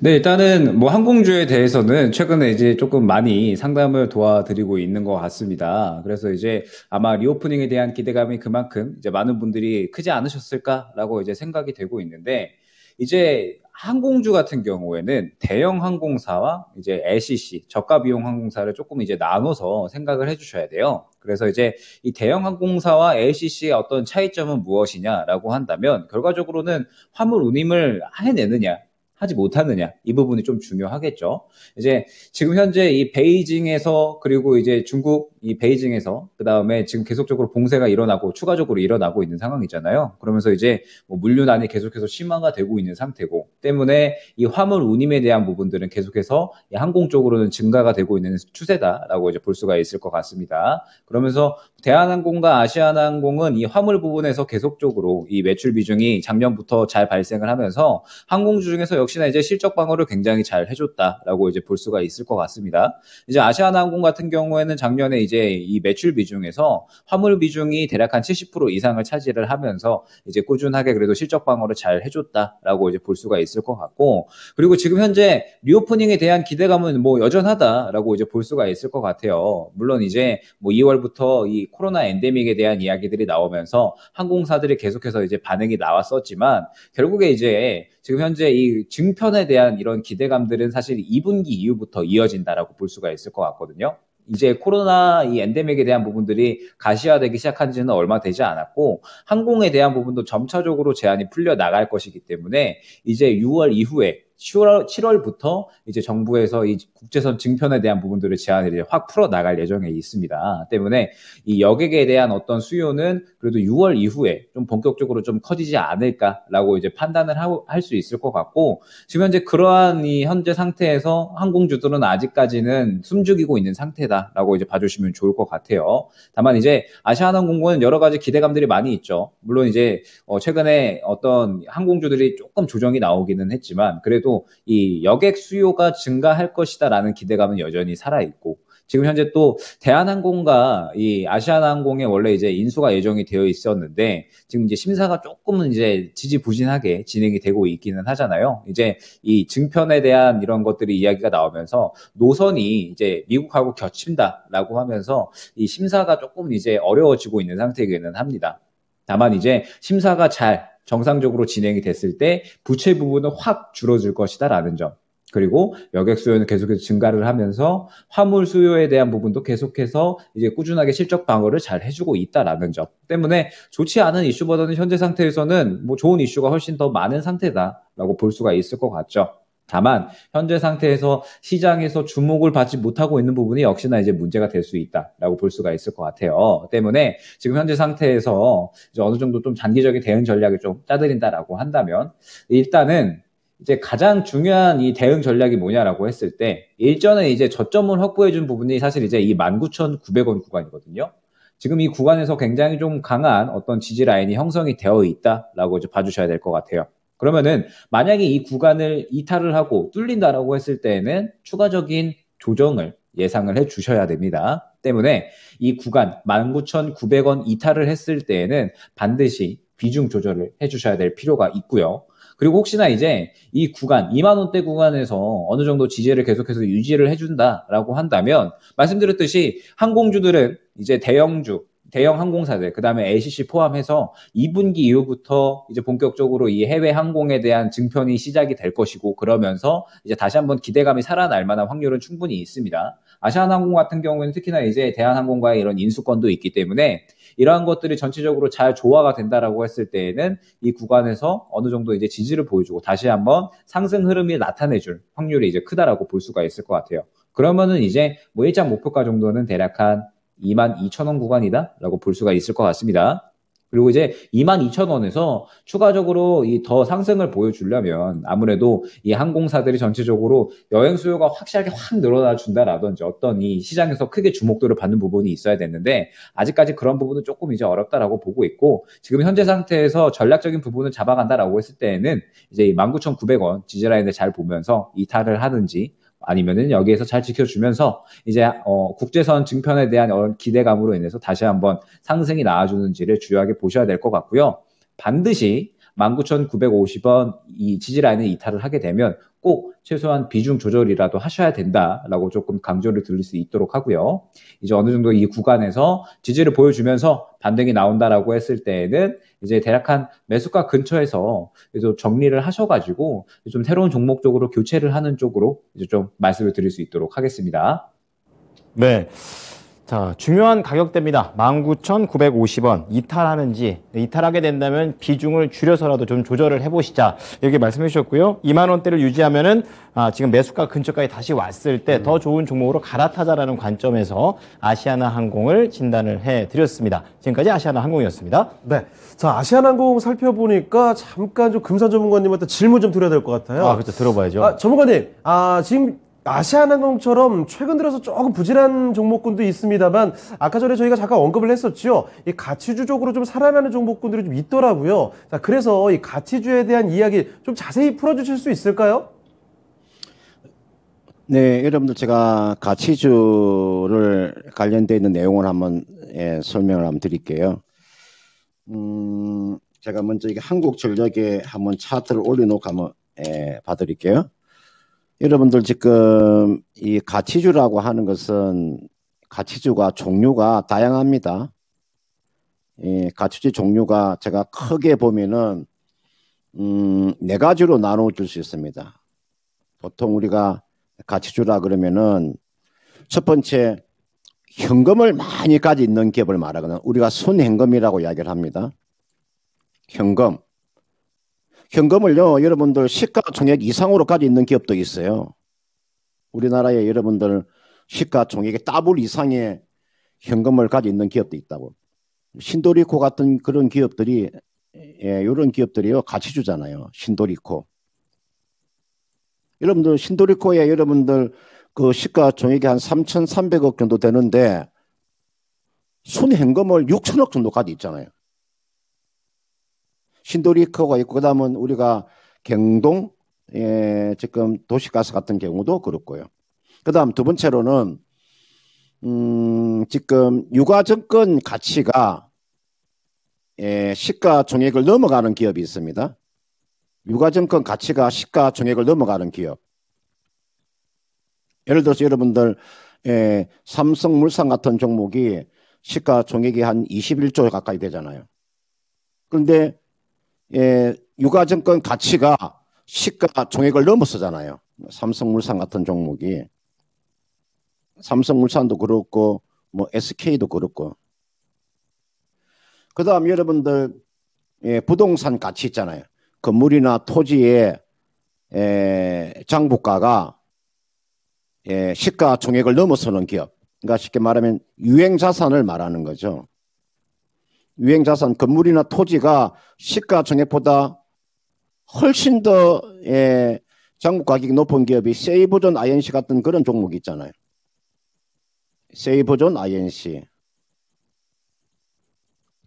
S3: 네, 일단은 뭐 항공주에 대해서는 최근에 이제 조금 많이 상담을 도와드리고 있는 것 같습니다. 그래서 이제 아마 리오프닝에 대한 기대감이 그만큼 이제 많은 분들이 크지 않으셨을까라고 이제 생각이 되고 있는데, 이제 항공주 같은 경우에는 대형 항공사와 이제 LCC, 저가 비용 항공사를 조금 이제 나눠서 생각을 해주셔야 돼요. 그래서 이제 이 대형 항공사와 LCC의 어떤 차이점은 무엇이냐라고 한다면, 결과적으로는 화물 운임을 해내느냐, 하지 못하느냐, 이 부분이 좀 중요하겠죠. 이제 지금 현재 이 베이징에서, 그리고 이제 중국 이 베이징에서 그 다음에 지금 계속적으로 봉쇄가 일어나고 추가적으로 일어나고 있는 상황이잖아요. 그러면서 이제 뭐 물류난이 계속해서 심화가 되고 있는 상태고, 때문에 이 화물 운임에 대한 부분들은 계속해서 이 항공 쪽으로는 증가가 되고 있는 추세다라고 이제 볼 수가 있을 것 같습니다. 그러면서 대한항공과 아시아나항공은 이 화물 부분에서 계속적으로 이 매출 비중이 작년부터 잘 발생을 하면서 항공주 중에서 역시나 이제 실적 방어를 굉장히 잘 해줬다라고 이제 볼 수가 있을 것 같습니다. 이제 아시아나항공 같은 경우에는 작년에 이제 이 매출 비중에서 화물 비중이 대략 한 70% 이상을 차지를 하면서 이제 꾸준하게 그래도 실적 방어를 잘 해줬다라고 이제 볼 수가 있을 것 같고, 그리고 지금 현재 리오프닝에 대한 기대감은 뭐 여전하다라고 이제 볼 수가 있을 것 같아요. 물론 이제 뭐 2월부터 이 코로나 엔데믹에 대한 이야기들이 나오면서 항공사들이 계속해서 이제 반응이 나왔었지만, 결국에 이제 지금 현재 이 증편에 대한 이런 기대감들은 사실 2분기 이후부터 이어진다라고 볼 수가 있을 것 같거든요. 이제 코로나 이 엔데믹에 대한 부분들이 가시화되기 시작한 지는 얼마 되지 않았고, 항공에 대한 부분도 점차적으로 제한이 풀려 나갈 것이기 때문에 이제 6월 이후에 7월부터 이제 정부에서 이 국제선 증편에 대한 부분들을 제한을 이제 확 풀어 나갈 예정에 있습니다. 때문에 이 여객에 대한 어떤 수요는 그래도 6월 이후에 좀 본격적으로 좀 커지지 않을까라고 이제 판단을 할 수 있을 것 같고, 지금 현재 그러한 이 현재 상태에서 항공주들은 아직까지는 숨죽이고 있는 상태다라고 이제 봐주시면 좋을 것 같아요. 다만 이제 아시아나항공은 여러 가지 기대감들이 많이 있죠. 물론 이제 최근에 어떤 항공주들이 조금 조정이 나오기는 했지만, 그래도 이 여객 수요가 증가할 것이다라는 기대감은 여전히 살아있고, 지금 현재 또 대한항공과 이 아시아나항공에 원래 이제 인수가 예정이 되어 있었는데, 지금 이제 심사가 조금은 이제 지지부진하게 진행이 되고 있기는 하잖아요. 이제 이 증편에 대한 이런 것들이 이야기가 나오면서 노선이 이제 미국하고 겹친다라고 하면서 이 심사가 조금 이제 어려워지고 있는 상태이기는 합니다. 다만 이제 심사가 잘 정상적으로 진행이 됐을 때 부채 부분은 확 줄어들 것이다라는 점, 그리고 여객 수요는 계속해서 증가를 하면서 화물 수요에 대한 부분도 계속해서 이제 꾸준하게 실적 방어를 잘 해주고 있다라는 점 때문에 좋지 않은 이슈보다는 현재 상태에서는 뭐 좋은 이슈가 훨씬 더 많은 상태다라고 볼 수가 있을 것 같죠. 다만 현재 상태에서 시장에서 주목을 받지 못하고 있는 부분이 역시나 이제 문제가 될 수 있다라고 볼 수가 있을 것 같아요. 때문에 지금 현재 상태에서 이제 어느 정도 좀 단기적인 대응 전략을 좀 짜드린다라고 한다면, 일단은 이제 가장 중요한 이 대응 전략이 뭐냐라고 했을 때, 일전에 이제 저점을 확보해 준 부분이 사실 이제 이 19,900원 구간이거든요. 지금 이 구간에서 굉장히 좀 강한 어떤 지지 라인이 형성이 되어 있다라고 이제 봐주셔야 될 것 같아요. 그러면은 만약에 이 구간을 이탈을 하고 뚫린다라고 했을 때에는 추가적인 조정을 예상을 해 주셔야 됩니다. 때문에 이 구간 19,900원 이탈을 했을 때에는 반드시 비중 조절을 해 주셔야 될 필요가 있고요. 그리고 혹시나 이제 이 구간, 2만 원대 구간에서 어느 정도 지지를 계속해서 유지를 해준다라고 한다면, 말씀드렸듯이 항공주들은 이제 대형 항공사들, 그 다음에 LCC 포함해서 2분기 이후부터 이제 본격적으로 이 해외 항공에 대한 증편이 시작이 될 것이고, 그러면서 이제 다시 한번 기대감이 살아날 만한 확률은 충분히 있습니다. 아시아나항공 같은 경우에는 특히나 이제 대한항공과의 이런 인수권도 있기 때문에 이러한 것들이 전체적으로 잘 조화가 된다라고 했을 때에는 이 구간에서 어느 정도 이제 지지를 보여주고 다시 한번 상승 흐름이 나타내줄 확률이 이제 크다라고 볼 수가 있을 것 같아요. 그러면은 이제 뭐 일장 목표가 정도는 대략 한 22,000원 구간이다라고 볼 수가 있을 것 같습니다. 그리고 이제 22,000원에서 추가적으로 이 더 상승을 보여주려면 아무래도 이 항공사들이 전체적으로 여행 수요가 확실하게 확 늘어나 준다라든지 어떤 이 시장에서 크게 주목도를 받는 부분이 있어야 되는데 아직까지 그런 부분은 조금 이제 어렵다라고 보고 있고 지금 현재 상태에서 전략적인 부분을 잡아간다라고 했을 때에는 이제 19,900원 지지라인을 잘 보면서 이탈을 하든지 아니면은 여기에서 잘 지켜주면서 이제 국제선 증편에 대한 기대감으로 인해서 다시 한번 상승이 나와주는지를 주요하게 보셔야 될 것 같고요. 반드시 19,950원 이 지지라인을 이탈을 하게 되면 꼭 최소한 비중 조절이라도 하셔야 된다라고 조금 강조를 드릴 수 있도록 하고요. 이제 어느 정도 이 구간에서 지지를 보여주면서 반등이 나온다라고 했을 때에는 이제 대략 한 매수가 근처에서 그래서 정리를 하셔가지고 좀 새로운 종목 쪽으로 교체를 하는 쪽으로 이제 좀 말씀을 드릴 수 있도록 하겠습니다.
S1: 네. 자, 중요한 가격대입니다. 19,950원 이탈하는지, 이탈하게 된다면 비중을 줄여서라도 좀 조절을 해보시자 이렇게 말씀해 주셨고요. 2만 원대를 유지하면은 지금 매수가 근처까지 다시 왔을 때 더 좋은 종목으로 갈아타자라는 관점에서 아시아나 항공을 진단을 해드렸습니다. 지금까지 아시아나 항공이었습니다.
S2: 네. 자, 아시아나항공 살펴보니까 잠깐 좀 금산 전문가님한테 질문 좀 드려야 될 것 같아요.
S1: 그렇죠. 들어봐야죠.
S2: 전문가님, 지금 아시아나항공처럼 최근 들어서 조금 부진한 종목군도 있습니다만 아까 전에 저희가 잠깐 언급을 했었죠. 이 가치주적으로 좀 살아나는 종목군들이 좀 있더라고요. 자, 그래서 이 가치주에 대한 이야기 좀 자세히 풀어주실 수 있을까요?
S4: 네, 여러분들 제가 가치주를 관련되어 있는 내용을 한번 설명을 한번 드릴게요. 제가 먼저 이게 한국전력에 한번 차트를 올려놓고 한번 봐드릴게요. 여러분들 지금 이 가치주라고 하는 것은 가치주가 종류가 다양합니다. 가치주 종류가 제가 크게 보면은 네 가지로 나눠 줄 수 있습니다. 보통 우리가 가치주라 그러면은 첫 번째 현금을 많이 가지고 있는 기업을 말하거나 우리가 순현금이라고 이야기를 합니다. 현금을요, 여러분들 시가총액 이상으로 가지고 있는 기업도 있어요. 우리나라에 여러분들 시가총액의 더블 이상의 현금을 가지고 있는 기업도 있다고. 신도리코 같은 그런 기업들이, 이런 기업들이요, 가치주잖아요. 신도리코. 여러분들, 신도리코에 여러분들 그 시가총액이 한 3,300억 정도 되는데, 순현금을 6천억 정도 가지고 있잖아요. 신도리코가 있고 그다음은 우리가 경동 지금 도시가스 같은 경우도 그렇고요. 그다음 두 번째로는 지금 유가증권 가치가 시가총액을 넘어가는 기업이 있습니다. 유가증권 가치가 시가총액을 넘어가는 기업. 예를 들어서 여러분들 삼성물산 같은 종목이 시가총액이 한 21조 가까이 되잖아요. 그런데 유가증권 가치가 시가총액을 넘어서잖아요. 삼성물산 같은 종목이. 삼성물산도 그렇고 뭐 SK도 그렇고. 그 다음 여러분들 부동산 가치 있잖아요. 건물이나 토지의 장부가가 시가총액을 넘어서는 기업. 그러니까 쉽게 말하면 유행자산을 말하는 거죠. 유행자산, 건물이나 토지가 시가총액보다 훨씬 더 장부 가격이 높은 기업이 세이버존 INC 같은 그런 종목이 있잖아요. 세이버존 INC.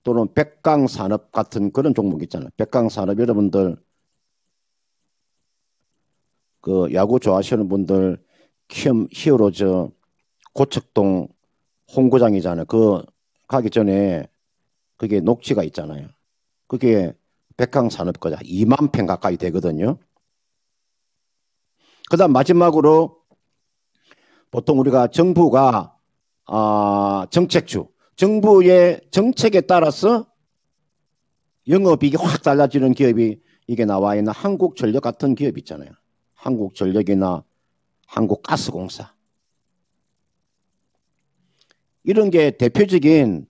S4: 또는 백강산업 같은 그런 종목 있잖아요. 백강산업 여러분들 그 야구 좋아하시는 분들 히어로즈 고척동 홍구장이잖아요. 그 가기 전에 그게 녹지가 있잖아요. 그게 백강산업 거자 2만 평 가까이 되거든요. 그다음 마지막으로 보통 우리가 정부가 정책주 정부의 정책에 따라서 영업이익이 확 달라지는 기업이 이게 나와 있는 한국전력 같은 기업 있잖아요. 한국전력이나 한국가스공사 이런 게 대표적인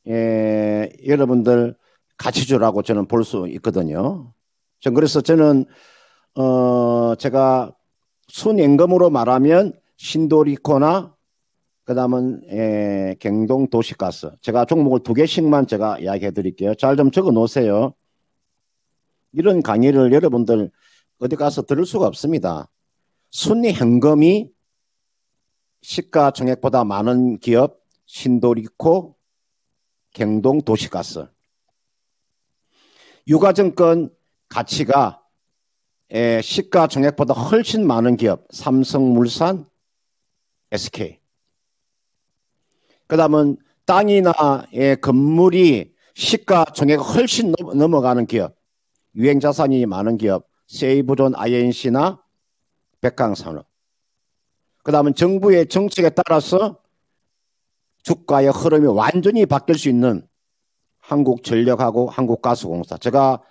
S4: 여러분들 가치주라고 저는 볼 수 있거든요. 그래서 저는 제가 순임금으로 말하면 신도리코나 그다음은 경동도시가스 제가 종목을 2개씩만 제가 이야기해 드릴게요. 잘 좀 적어 놓으세요. 이런 강의를 여러분들 어디 가서 들을 수가 없습니다. 순현금이 시가총액보다 많은 기업 신도리코 경동도시가스 유가증권 가치가 시가총액보다 훨씬 많은 기업 삼성물산 SK 그 다음은 땅이나 건물이 시가총액이 훨씬 넘어가는 기업 유행자산이 많은 기업 세이브존 INC나 백강산업 그 다음은 정부의 정책에 따라서 주가의 흐름이 완전히 바뀔 수 있는 한국전력하고 한국가스공사 제가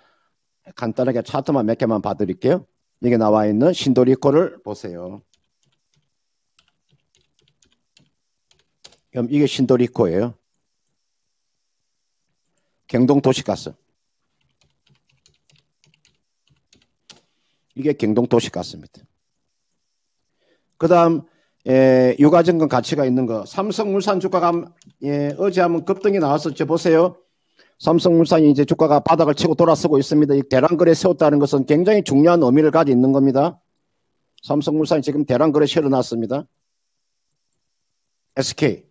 S4: 간단하게 차트만 몇 개만 봐드릴게요. 여기 나와 있는 신도리코를 보세요. 이게 신도리코예요. 경동도시가스 이게 경동도시가스입니다. 그 다음 유가증권 가치가 있는 거 삼성물산 주가가 어제 한번 급등이 나왔었죠. 보세요. 삼성물산이 이제 주가가 바닥을 치고 돌아서고 있습니다. 이 대량거래 세웠다는 것은 굉장히 중요한 의미를 가지고 있는 겁니다. 삼성물산이 지금 대량거래 실어놨습니다. SK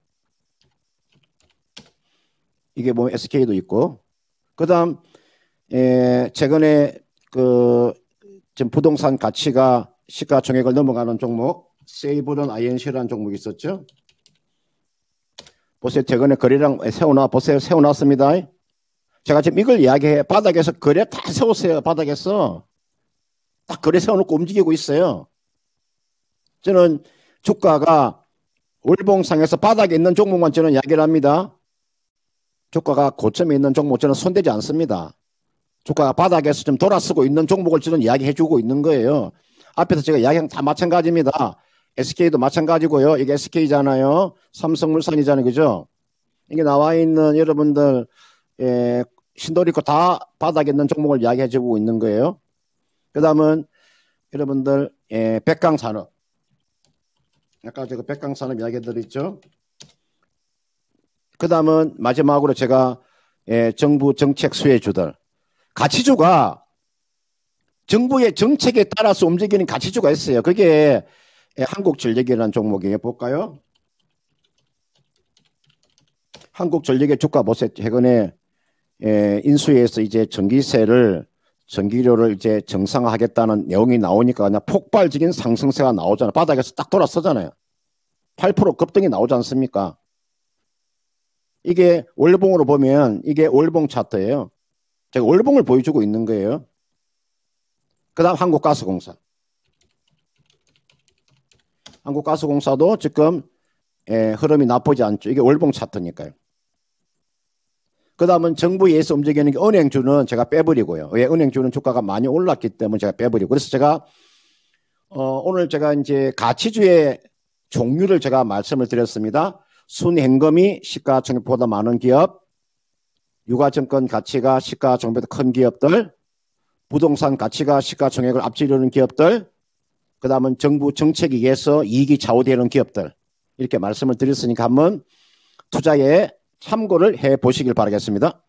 S4: 이게 뭐 SK도 있고 그 다음 최근에 그 지금 부동산 가치가 시가총액을 넘어가는 종목 세이브론 INC라는 종목이 있었죠. 보세요. 최근에 거래량 보세요. 세워놨습니다. 제가 지금 이걸 이야기해. 바닥에서 거래 다 세웠어요. 바닥에서 딱 거래 세워놓고 움직이고 있어요. 저는 주가가 월봉상에서 바닥에 있는 종목만 저는 이야기를 합니다. 주가가 고점에 있는 종목 저는 손대지 않습니다. 주가가 바닥에서 좀 돌아서고 있는 종목을 저는 이야기해주고 있는 거예요. 앞에서 제가 이야기한 다 마찬가지입니다. SK도 마찬가지고요. 이게 SK잖아요. 삼성물산이잖아요. 그죠? 이게 나와 있는 여러분들 신도리코 다 바닥에 있는 종목을 이야기해주고 있는 거예요. 그 다음은 여러분들 백강산업 아까 제가 백강산업 이야기해드렸죠. 그 다음은 마지막으로 제가 정부 정책 수혜주들 가치주가 정부의 정책에 따라서 움직이는 가치주가 있어요. 그게 한국전력이라는 종목이에요. 볼까요? 한국전력의 주가 보세요. 최근에 인수위에서 이제 전기료를 이제 정상화하겠다는 내용이 나오니까 그냥 폭발적인 상승세가 나오잖아요. 바닥에서 딱 돌아서잖아요. 8% 급등이 나오지 않습니까? 이게 월봉으로 보면 이게 월봉 차트예요. 제가 월봉을 보여주고 있는 거예요. 그 다음 한국가스공사. 한국가스공사도 지금 흐름이 나쁘지 않죠. 이게 월봉 차트니까요. 그 다음은 정부에서 움직이는 게 은행주는 제가 빼버리고요. 왜 은행주는 주가가 많이 올랐기 때문에 제가 빼버리고. 그래서 제가 오늘 제가 이제 가치주의 종류를 제가 말씀을 드렸습니다. 순현금이 시가총액보다 많은 기업, 유가증권 가치가 시가총액보다 큰 기업들, 부동산 가치가 시가총액을 앞지르는 기업들, 그 다음은 정부 정책에 의해서 이익이 좌우되는 기업들 이렇게 말씀을 드렸으니까 한번 투자에 참고를 해 보시길 바라겠습니다.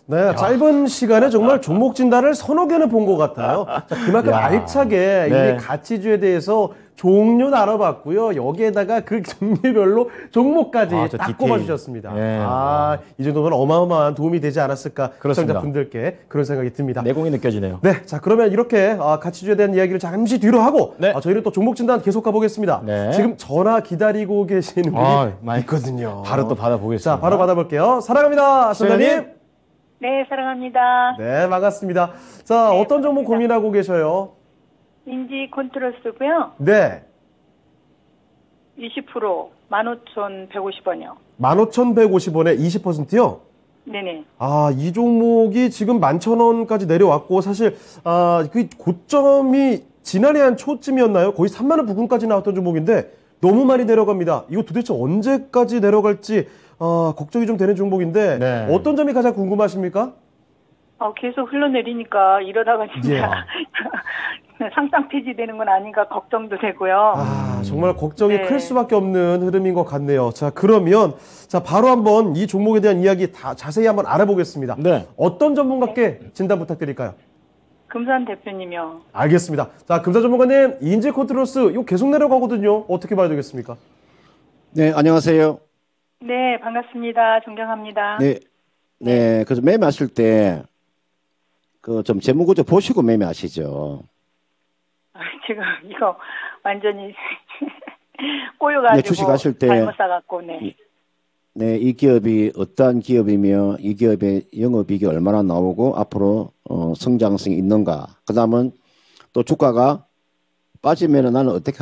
S2: 네, 짧은 시간에 정말 종목 진단을 서너 개는 본 것 같아요. 자, 그만큼
S1: 야.
S2: 알차게
S1: 네.
S2: 이게 가치주에 대해서 종류 나눠봤고요. 여기에다가 그 종류별로 종목까지
S1: 아, 저
S2: 딱
S1: 디테일.
S2: 꼽아주셨습니다.
S1: 예.
S2: 이 정도면 어마어마한 도움이 되지 않았을까
S1: 그렇습니다.
S2: 시청자분들께 그런 생각이 듭니다.
S1: 내공이 느껴지네요.
S2: 네, 자 그러면 이렇게 가치주에 대한 이야기를 잠시 뒤로 하고
S1: 네.
S2: 저희는 또 종목 진단 계속 가보겠습니다.
S1: 네.
S2: 지금 전화 기다리고 계시는 분이
S1: 많이
S2: 있거든요.
S1: 바로 또 받아보겠습니다.
S2: 자, 바로 받아볼게요. 사랑합니다, 시청자님.
S5: 네, 사랑합니다.
S2: 네, 반갑습니다. 자,
S5: 네,
S2: 어떤 종목
S5: 반갑습니다.
S2: 고민하고 계셔요?
S5: 인지 컨트롤스고요.
S2: 네,
S5: 20% 15,150원이요.
S2: 15,150원에 20%요?
S5: 네네.
S2: 이 종목이 지금 11,000원까지 내려왔고, 사실, 그 고점이 지난해 한 초쯤이었나요? 거의 3만 원 부근까지 나왔던 종목인데, 너무 많이 내려갑니다. 이거 도대체 언제까지 내려갈지, 걱정이 좀 되는 종목인데,
S1: 네.
S2: 어떤 점이 가장 궁금하십니까?
S5: 계속 흘러내리니까 이러다가 진짜
S2: 예.
S5: 상장 폐지되는 건 아닌가 걱정도 되고요.
S2: 정말 걱정이
S5: 네.
S2: 클 수밖에 없는 흐름인 것 같네요. 자, 그러면, 바로 한번 이 종목에 대한 이야기 다 자세히 한번 알아보겠습니다.
S1: 네.
S2: 어떤 전문가께 진단 부탁드릴까요?
S5: 금산 대표님이요.
S2: 알겠습니다. 자, 금사 전문가님, 인지 컨트롤스 이거 계속 내려가거든요. 어떻게 봐야 되겠습니까?
S4: 네, 안녕하세요.
S5: 네, 반갑습니다. 존경합니다.
S4: 네, 네, 그래서 매매하실 때 그 좀 재무구조 보시고 매매하시죠.
S5: 지금 이거 완전히 꼬여가지고
S4: 네, 주식하실 때
S5: 잘못 사갖고 네.
S4: 네, 이 기업이 어떠한 기업이며 이 기업의 영업이익이 얼마나 나오고 앞으로 성장성이 있는가. 그다음은 또 주가가 빠지면은 나는 어떻게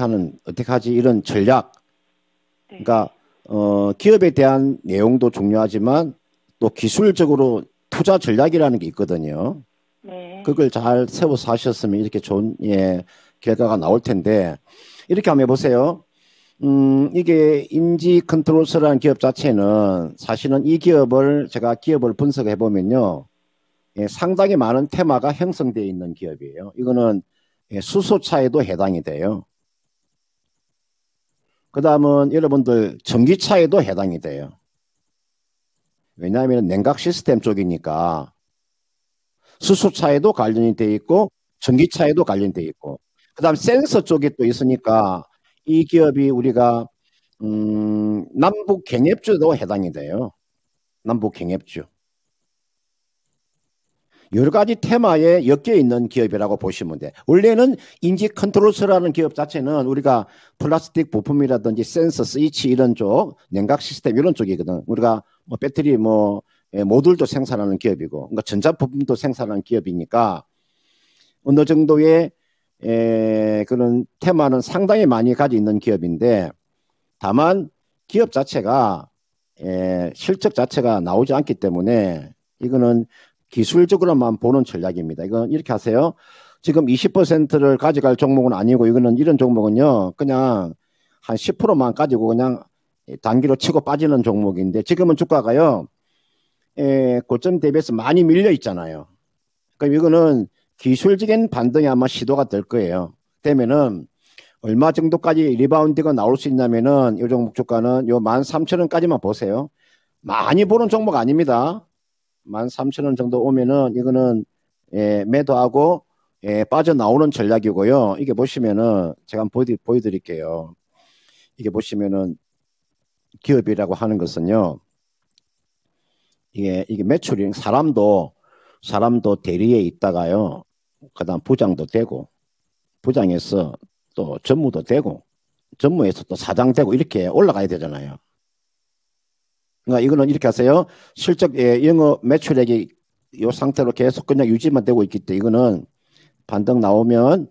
S4: 하지 이런 전략.
S5: 네.
S4: 그러니까 기업에 대한 내용도 중요하지만 또 기술적으로 투자 전략이라는 게 있거든요.
S5: 네.
S4: 그걸 잘 세워서 하셨으면 이렇게 좋은 결과가 나올 텐데 이렇게 한번 해보세요. 이게 인지 컨트롤스라는 기업 자체는 사실은 이 기업을 제가 기업을 분석해 보면요. 상당히 많은 테마가 형성되어 있는 기업이에요. 이거는 수소차에도 해당이 돼요. 그 다음은 여러분들 전기차에도 해당이 돼요. 왜냐하면 냉각 시스템 쪽이니까 수소차에도 관련이 돼 있고 전기차에도 관련이 돼 있고 그 다음 센서 쪽에 또 있으니까 이 기업이 우리가 남북 경협주도 해당이 돼요. 남북 경협주. 여러 가지 테마에 엮여 있는 기업이라고 보시면 돼. 원래는 인지 컨트롤스라는 기업 자체는 우리가 플라스틱 부품이라든지 센서, 스위치 이런 쪽, 냉각 시스템 이런 쪽이거든. 우리가 뭐 배터리 모듈도 생산하는 기업이고, 그러니까 전자부품도 생산하는 기업이니까 어느 정도의 그런 테마는 상당히 많이 가지고 있는 기업인데, 다만 기업 자체가 실적 자체가 나오지 않기 때문에 이거는 기술적으로만 보는 전략입니다. 이건 이렇게 하세요. 지금 20%를 가져갈 종목은 아니고 이거는 이런 종목은요. 그냥 한 10%만 가지고 그냥 단기로 치고 빠지는 종목인데 지금은 주가가요. 고점 대비해서 많이 밀려 있잖아요. 그럼 이거는 기술적인 반등이 아마 시도가 될 거예요. 되면은 얼마 정도까지 리바운드가 나올 수 있냐면은 이 종목 주가는 요 13,000원까지만 보세요. 많이 보는 종목 아닙니다. 13,000원 정도 오면은 이거는 매도하고 빠져나오는 전략이고요. 이게 보시면은 제가 한번 보여드릴게요. 이게 보시면은 기업이라고 하는 것은요. 이게 매출이 사람도 대리에 있다가요. 그다음 부장도 되고 부장에서 또 전무도 되고 전무에서 또 사장 되고 이렇게 올라가야 되잖아요. 그러니까 이거는 이렇게 하세요. 실적 영업 매출액이 이 상태로 계속 그냥 유지만 되고 있기 때문에 이거는 반등 나오면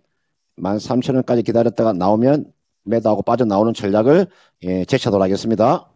S4: 13,000원까지 기다렸다가 나오면 매도하고 빠져나오는 전략을 제시하도록 하겠습니다.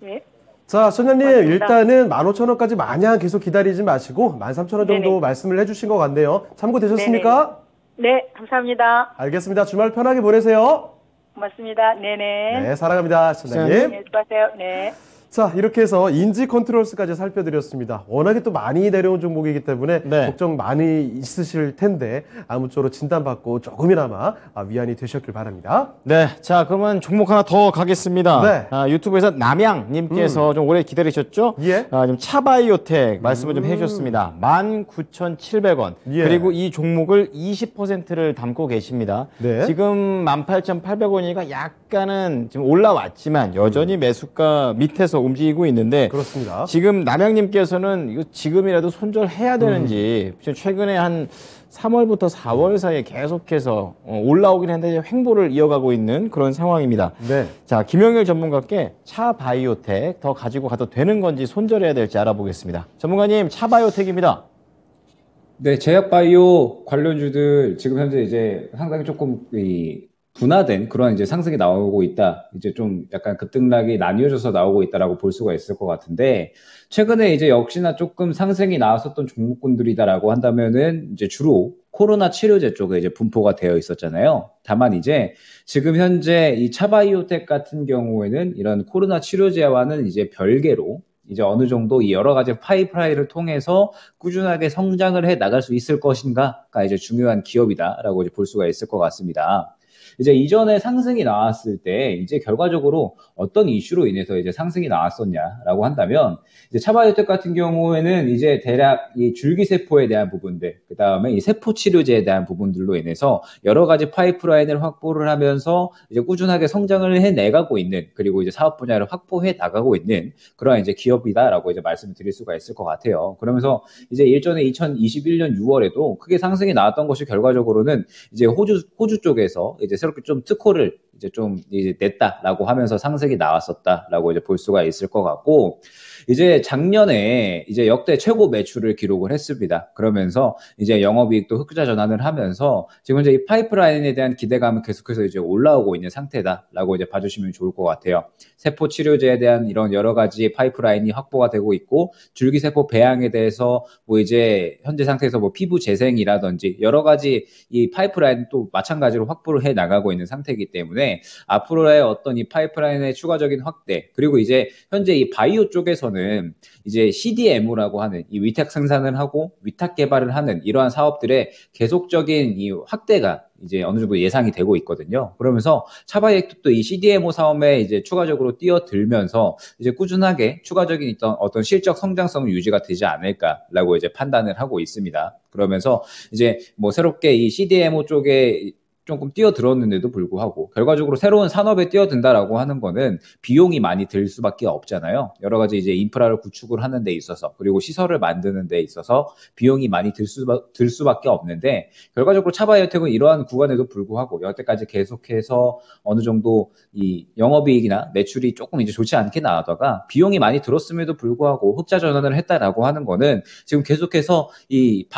S5: 네.
S2: 자, 선생님
S5: 고맙습니다.
S2: 일단은 15,000원까지 마냥 계속 기다리지 마시고 13,000원 정도
S5: 네네.
S2: 말씀을 해주신 것 같네요. 참고되셨습니까?
S5: 네, 감사합니다.
S2: 알겠습니다. 주말 편하게 보내세요.
S5: 고맙습니다. 네네.
S2: 네, 사랑합니다, 선생님.
S5: 네, 수고하세요. 네.
S2: 자, 이렇게 해서 인지 컨트롤스까지 살펴드렸습니다. 워낙에 또 많이 내려온 종목이기 때문에
S1: 네.
S2: 걱정 많이 있으실 텐데 아무쪼록 진단받고 조금이나마 위안이 되셨길 바랍니다.
S1: 네, 자 그러면 종목 하나 더 가겠습니다.
S2: 네.
S1: 유튜브에서 남양님께서 좀 오래 기다리셨죠?
S2: 예.
S1: 지금 차바이오텍 말씀을 좀 해주셨습니다. 19,700원.
S2: 예.
S1: 그리고 이 종목을 20%를 담고 계십니다.
S2: 네.
S1: 지금 18,800원이니까 약간은 지금 올라왔지만 여전히 매수가 밑에서 움직이고 있는데
S2: 그렇습니다.
S1: 지금 남양님께서는 이거 지금이라도 손절해야 되는지 지금 최근에 한 3월부터 4월 사이에 계속해서 올라오긴 했는데 횡보를 이어가고 있는 그런 상황입니다.
S2: 네.
S1: 자, 김영일 전문가께 차바이오텍 더 가지고 가도 되는 건지 손절해야 될지 알아보겠습니다. 전문가님, 차바이오텍입니다.
S3: 네, 제약바이오 관련주들 지금 현재 이제 상당히 조금 분화된 그런 이제 상승이 나오고 있다. 이제 좀 약간 급등락이 나뉘어져서 나오고 있다라고 볼 수가 있을 것 같은데, 최근에 이제 역시나 조금 상승이 나왔었던 종목군들이다라고 한다면은 이제 주로 코로나 치료제 쪽에 이제 분포가 되어 있었잖아요. 다만 이제 지금 현재 이 차바이오텍 같은 경우에는 이런 코로나 치료제와는 이제 별개로 이제 어느 정도 이 여러 가지 파이프라인을 통해서 꾸준하게 성장을 해 나갈 수 있을 것인가가 이제 중요한 기업이다라고 이제 볼 수가 있을 것 같습니다. 이제 이전에 상승이 나왔을 때 이제 결과적으로 어떤 이슈로 인해서 이제 상승이 나왔었냐라고 한다면, 이제 차바이오텍 같은 경우에는 이제 대략 이 줄기세포에 대한 부분들, 그 다음에 이 세포 치료제에 대한 부분들로 인해서 여러 가지 파이프라인을 확보를 하면서 이제 꾸준하게 성장을 해 내가고 있는, 그리고 이제 사업 분야를 확보해 나가고 있는 그런 이제 기업이다라고 이제 말씀을 드릴 수가 있을 것 같아요. 그러면서 이제 일전에 2021년 6월에도 크게 상승이 나왔던 것이 결과적으로는 이제 호주 쪽에서 이제 새롭게 좀 특허를 이제 냈다라고 하면서 상승이 나왔었다라고 이제 볼 수가 있을 것 같고, 이제 작년에 이제 역대 최고 매출을 기록을 했습니다. 그러면서 이제 영업이익도 흑자 전환을 하면서 지금 이제 이 파이프라인에 대한 기대감은 계속해서 이제 올라오고 있는 상태다라고 이제 봐주시면 좋을 것 같아요. 세포 치료제에 대한 이런 여러 가지 파이프라인이 확보가 되고 있고, 줄기세포 배양에 대해서 뭐 이제 현재 상태에서 뭐 피부 재생이라든지 여러 가지 이 파이프라인 또 마찬가지로 확보를 해 나가고 있는 상태이기 때문에 앞으로의 어떤 이 파이프라인의 추가적인 확대, 그리고 이제 현재 이 바이오 쪽에서는 이제 CDMO라고 하는 이 위탁 생산을 하고 위탁 개발을 하는 이러한 사업들의 계속적인 이 확대가 이제 어느 정도 예상이 되고 있거든요. 그러면서 차바이오텍도 이 CDMO 사업에 이제 추가적으로 뛰어들면서 이제 꾸준하게 추가적인 어떤 실적 성장성을 유지가 되지 않을까라고 이제 판단을 하고 있습니다. 그러면서 이제 뭐 새롭게 이 CDMO 쪽에 조금 뛰어들었는데도 불구하고 결과적으로 새로운 산업에 뛰어든다라고 하는 거는 비용이 많이 들 수밖에 없잖아요. 여러 가지 이제 인프라를 구축을 하는 데 있어서, 그리고 시설을 만드는 데 있어서 비용이 많이 들 수밖에 없는데, 결과적으로 차바이오텍은 이러한 구간에도 불구하고 여태까지 계속해서 어느 정도 이 영업이익이나 매출이 조금 이제 좋지 않게 나오다가 비용이 많이 들었음에도 불구하고 흑자 전환을 했다라고 하는 거는 지금 계속해서 이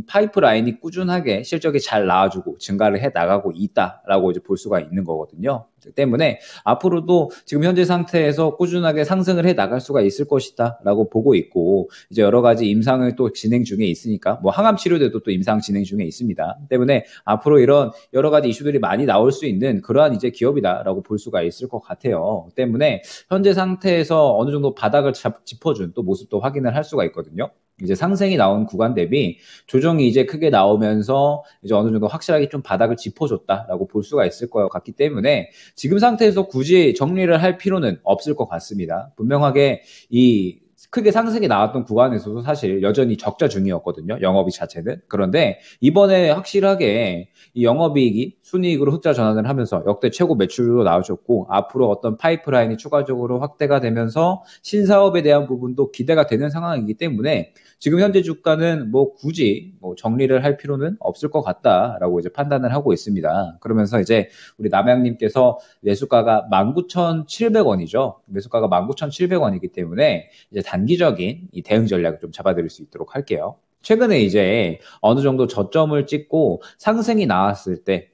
S3: 파이프라인이 꾸준하게 실적이 잘 나와주고 증가를 해 나가고 있다라고 이제 볼 수가 있는 거거든요. 때문에 앞으로도 지금 현재 상태에서 꾸준하게 상승을 해 나갈 수가 있을 것이다라고 보고 있고, 이제 여러 가지 임상을 또 진행 중에 있으니까 뭐 항암 치료제도 또 임상 진행 중에 있습니다. 때문에 앞으로 이런 여러 가지 이슈들이 많이 나올 수 있는 그러한 이제 기업이다라고 볼 수가 있을 것 같아요. 때문에 현재 상태에서 어느 정도 바닥을 짚어준 또 모습도 확인을 할 수가 있거든요. 이제 상승이 나온 구간 대비 조정이 이제 크게 나오면서 이제 어느 정도 확실하게 좀 바닥을 짚어줬다라고 볼 수가 있을 것 같기 때문에 지금 상태에서 굳이 정리를 할 필요는 없을 것 같습니다. 분명하게 이 크게 상승이 나왔던 구간에서도 사실 여전히 적자 중이었거든요. 영업이익 자체는. 그런데 이번에 확실하게 이 영업이익이 순이익으로 흑자 전환을 하면서 역대 최고 매출도 나오셨고, 앞으로 어떤 파이프라인이 추가적으로 확대가 되면서 신사업에 대한 부분도 기대가 되는 상황이기 때문에 지금 현재 주가는 뭐 굳이 뭐 정리를 할 필요는 없을 것 같다라고 이제 판단을 하고 있습니다. 그러면서 이제 우리 남양님께서 매수가가 19,700원이죠. 매수가가 19,700원이기 때문에 이제 단기적인 이 대응 전략을 좀 잡아드릴 수 있도록 할게요. 최근에 이제 어느 정도 저점을 찍고 상승이 나왔을 때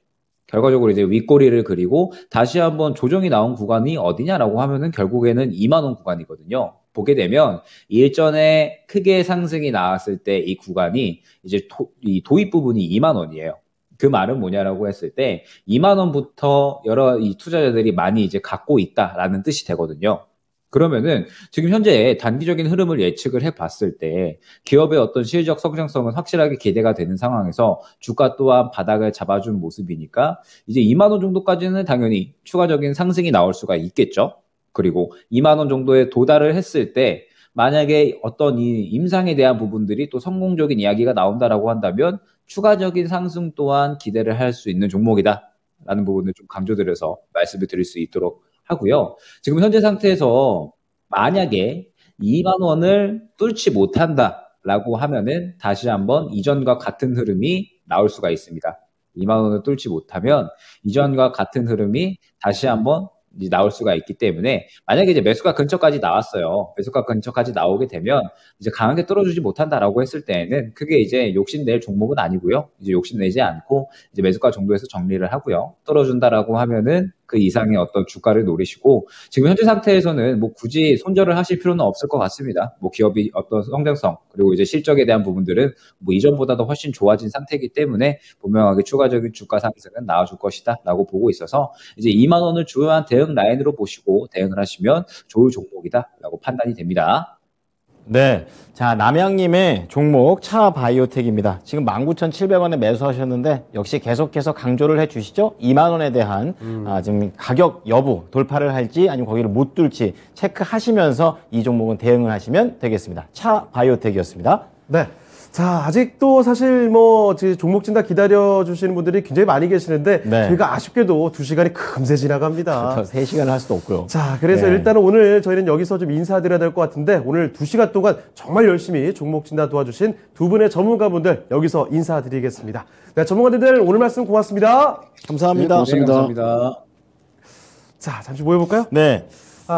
S3: 결과적으로 이제 윗꼬리를 그리고 다시 한번 조정이 나온 구간이 어디냐라고 하면은 결국에는 2만원 구간이거든요. 보게 되면 일전에 크게 상승이 나왔을 때 이 구간이 이제 이 도입 부분이 2만 원이에요. 그 말은 뭐냐라고 했을 때 2만 원부터 여러 이 투자자들이 많이 이제 갖고 있다라는 뜻이 되거든요. 그러면은 지금 현재 단기적인 흐름을 예측을 해봤을 때 기업의 어떤 실적 성장성은 확실하게 기대가 되는 상황에서 주가 또한 바닥을 잡아준 모습이니까 이제 2만 원 정도까지는 당연히 추가적인 상승이 나올 수가 있겠죠. 그리고 2만 원 정도에 도달을 했을 때 만약에 어떤 이 임상에 대한 부분들이 또 성공적인 이야기가 나온다라고 한다면 추가적인 상승 또한 기대를 할 수 있는 종목이다라는 부분을 좀 강조드려서 말씀을 드릴 수 있도록 하고요. 지금 현재 상태에서 만약에 2만 원을 뚫지 못한다라고 하면은 다시 한번 이전과 같은 흐름이 나올 수가 있습니다. 2만 원을 뚫지 못하면 이전과 같은 흐름이 다시 한번 이제 나올 수가 있기 때문에 만약에 이제 매수가 근처까지 나왔어요. 매수가 근처까지 나오게 되면 이제 강하게 뚫어주지 못한다라고 했을 때에는 크게 이제 욕심낼 종목은 아니고요. 이제 욕심내지 않고 이제 매수가 정도에서 정리를 하고요. 뚫어준다라고 하면은 그 이상의 어떤 주가를 노리시고 지금 현재 상태에서는 뭐 굳이 손절을 하실 필요는 없을 것 같습니다. 뭐 기업이 어떤 성장성 그리고 이제 실적에 대한 부분들은 뭐 이전보다도 훨씬 좋아진 상태이기 때문에 분명하게 추가적인 주가 상승은 나와줄 것이다라고 보고 있어서 이제 2만 원을 주요한 대응 라인으로 보시고 대응을 하시면 좋을 종목이다라고 판단이 됩니다.
S1: 네. 자, 남양님의 종목 차바이오텍입니다. 지금 19,700원에 매수하셨는데 역시 계속해서 강조를 해 주시죠. 2만 원에 대한 지금 가격 여부 돌파를 할지 아니면 거기를 못 뚫지 체크하시면서 이 종목은 대응을 하시면 되겠습니다. 차바이오텍이었습니다.
S2: 네. 자, 아직도 사실 종목 진단 기다려주시는 분들이 굉장히 많이 계시는데,
S1: 네.
S2: 저희가 아쉽게도 2시간이 금세 지나갑니다.
S1: 3시간을 할 수도 없고요.
S2: 자, 그래서
S1: 네.
S2: 일단은 오늘 저희는 여기서 좀 인사드려야 될 것 같은데, 오늘 2시간 동안 정말 열심히 종목 진단 도와주신 두 분의 전문가분들 여기서 인사드리겠습니다. 네, 전문가들 오늘 말씀 고맙습니다.
S1: 감사합니다.
S4: 네, 고맙습니다.
S3: 감사합니다.
S2: 자, 잠시 모여볼까요?
S1: 네.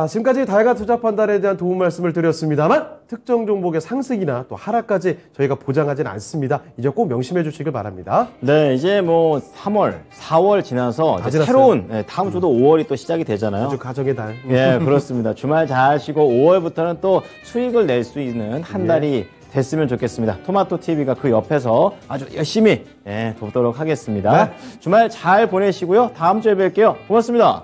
S2: 지금까지 다양한 투자 판단에 대한 도움 말씀을 드렸습니다만 특정 종목의 상승이나 또 하락까지 저희가 보장하지는 않습니다. 이제 꼭 명심해 주시길 바랍니다.
S1: 네, 이제 3월, 4월 지나서 이제
S2: 지났어요.
S1: 새로운 다음 주도 5월이 또 시작이 되잖아요.
S2: 아주 가정의 달.
S1: 예, 그렇습니다. 주말 잘 쉬고 5월부터는 또 수익을 낼 수 있는 한 달이 됐으면 좋겠습니다. 토마토 TV가 그 옆에서 아주 열심히 돕도록 하겠습니다.
S2: 네.
S1: 주말 잘 보내시고요. 다음 주에 뵐게요. 고맙습니다.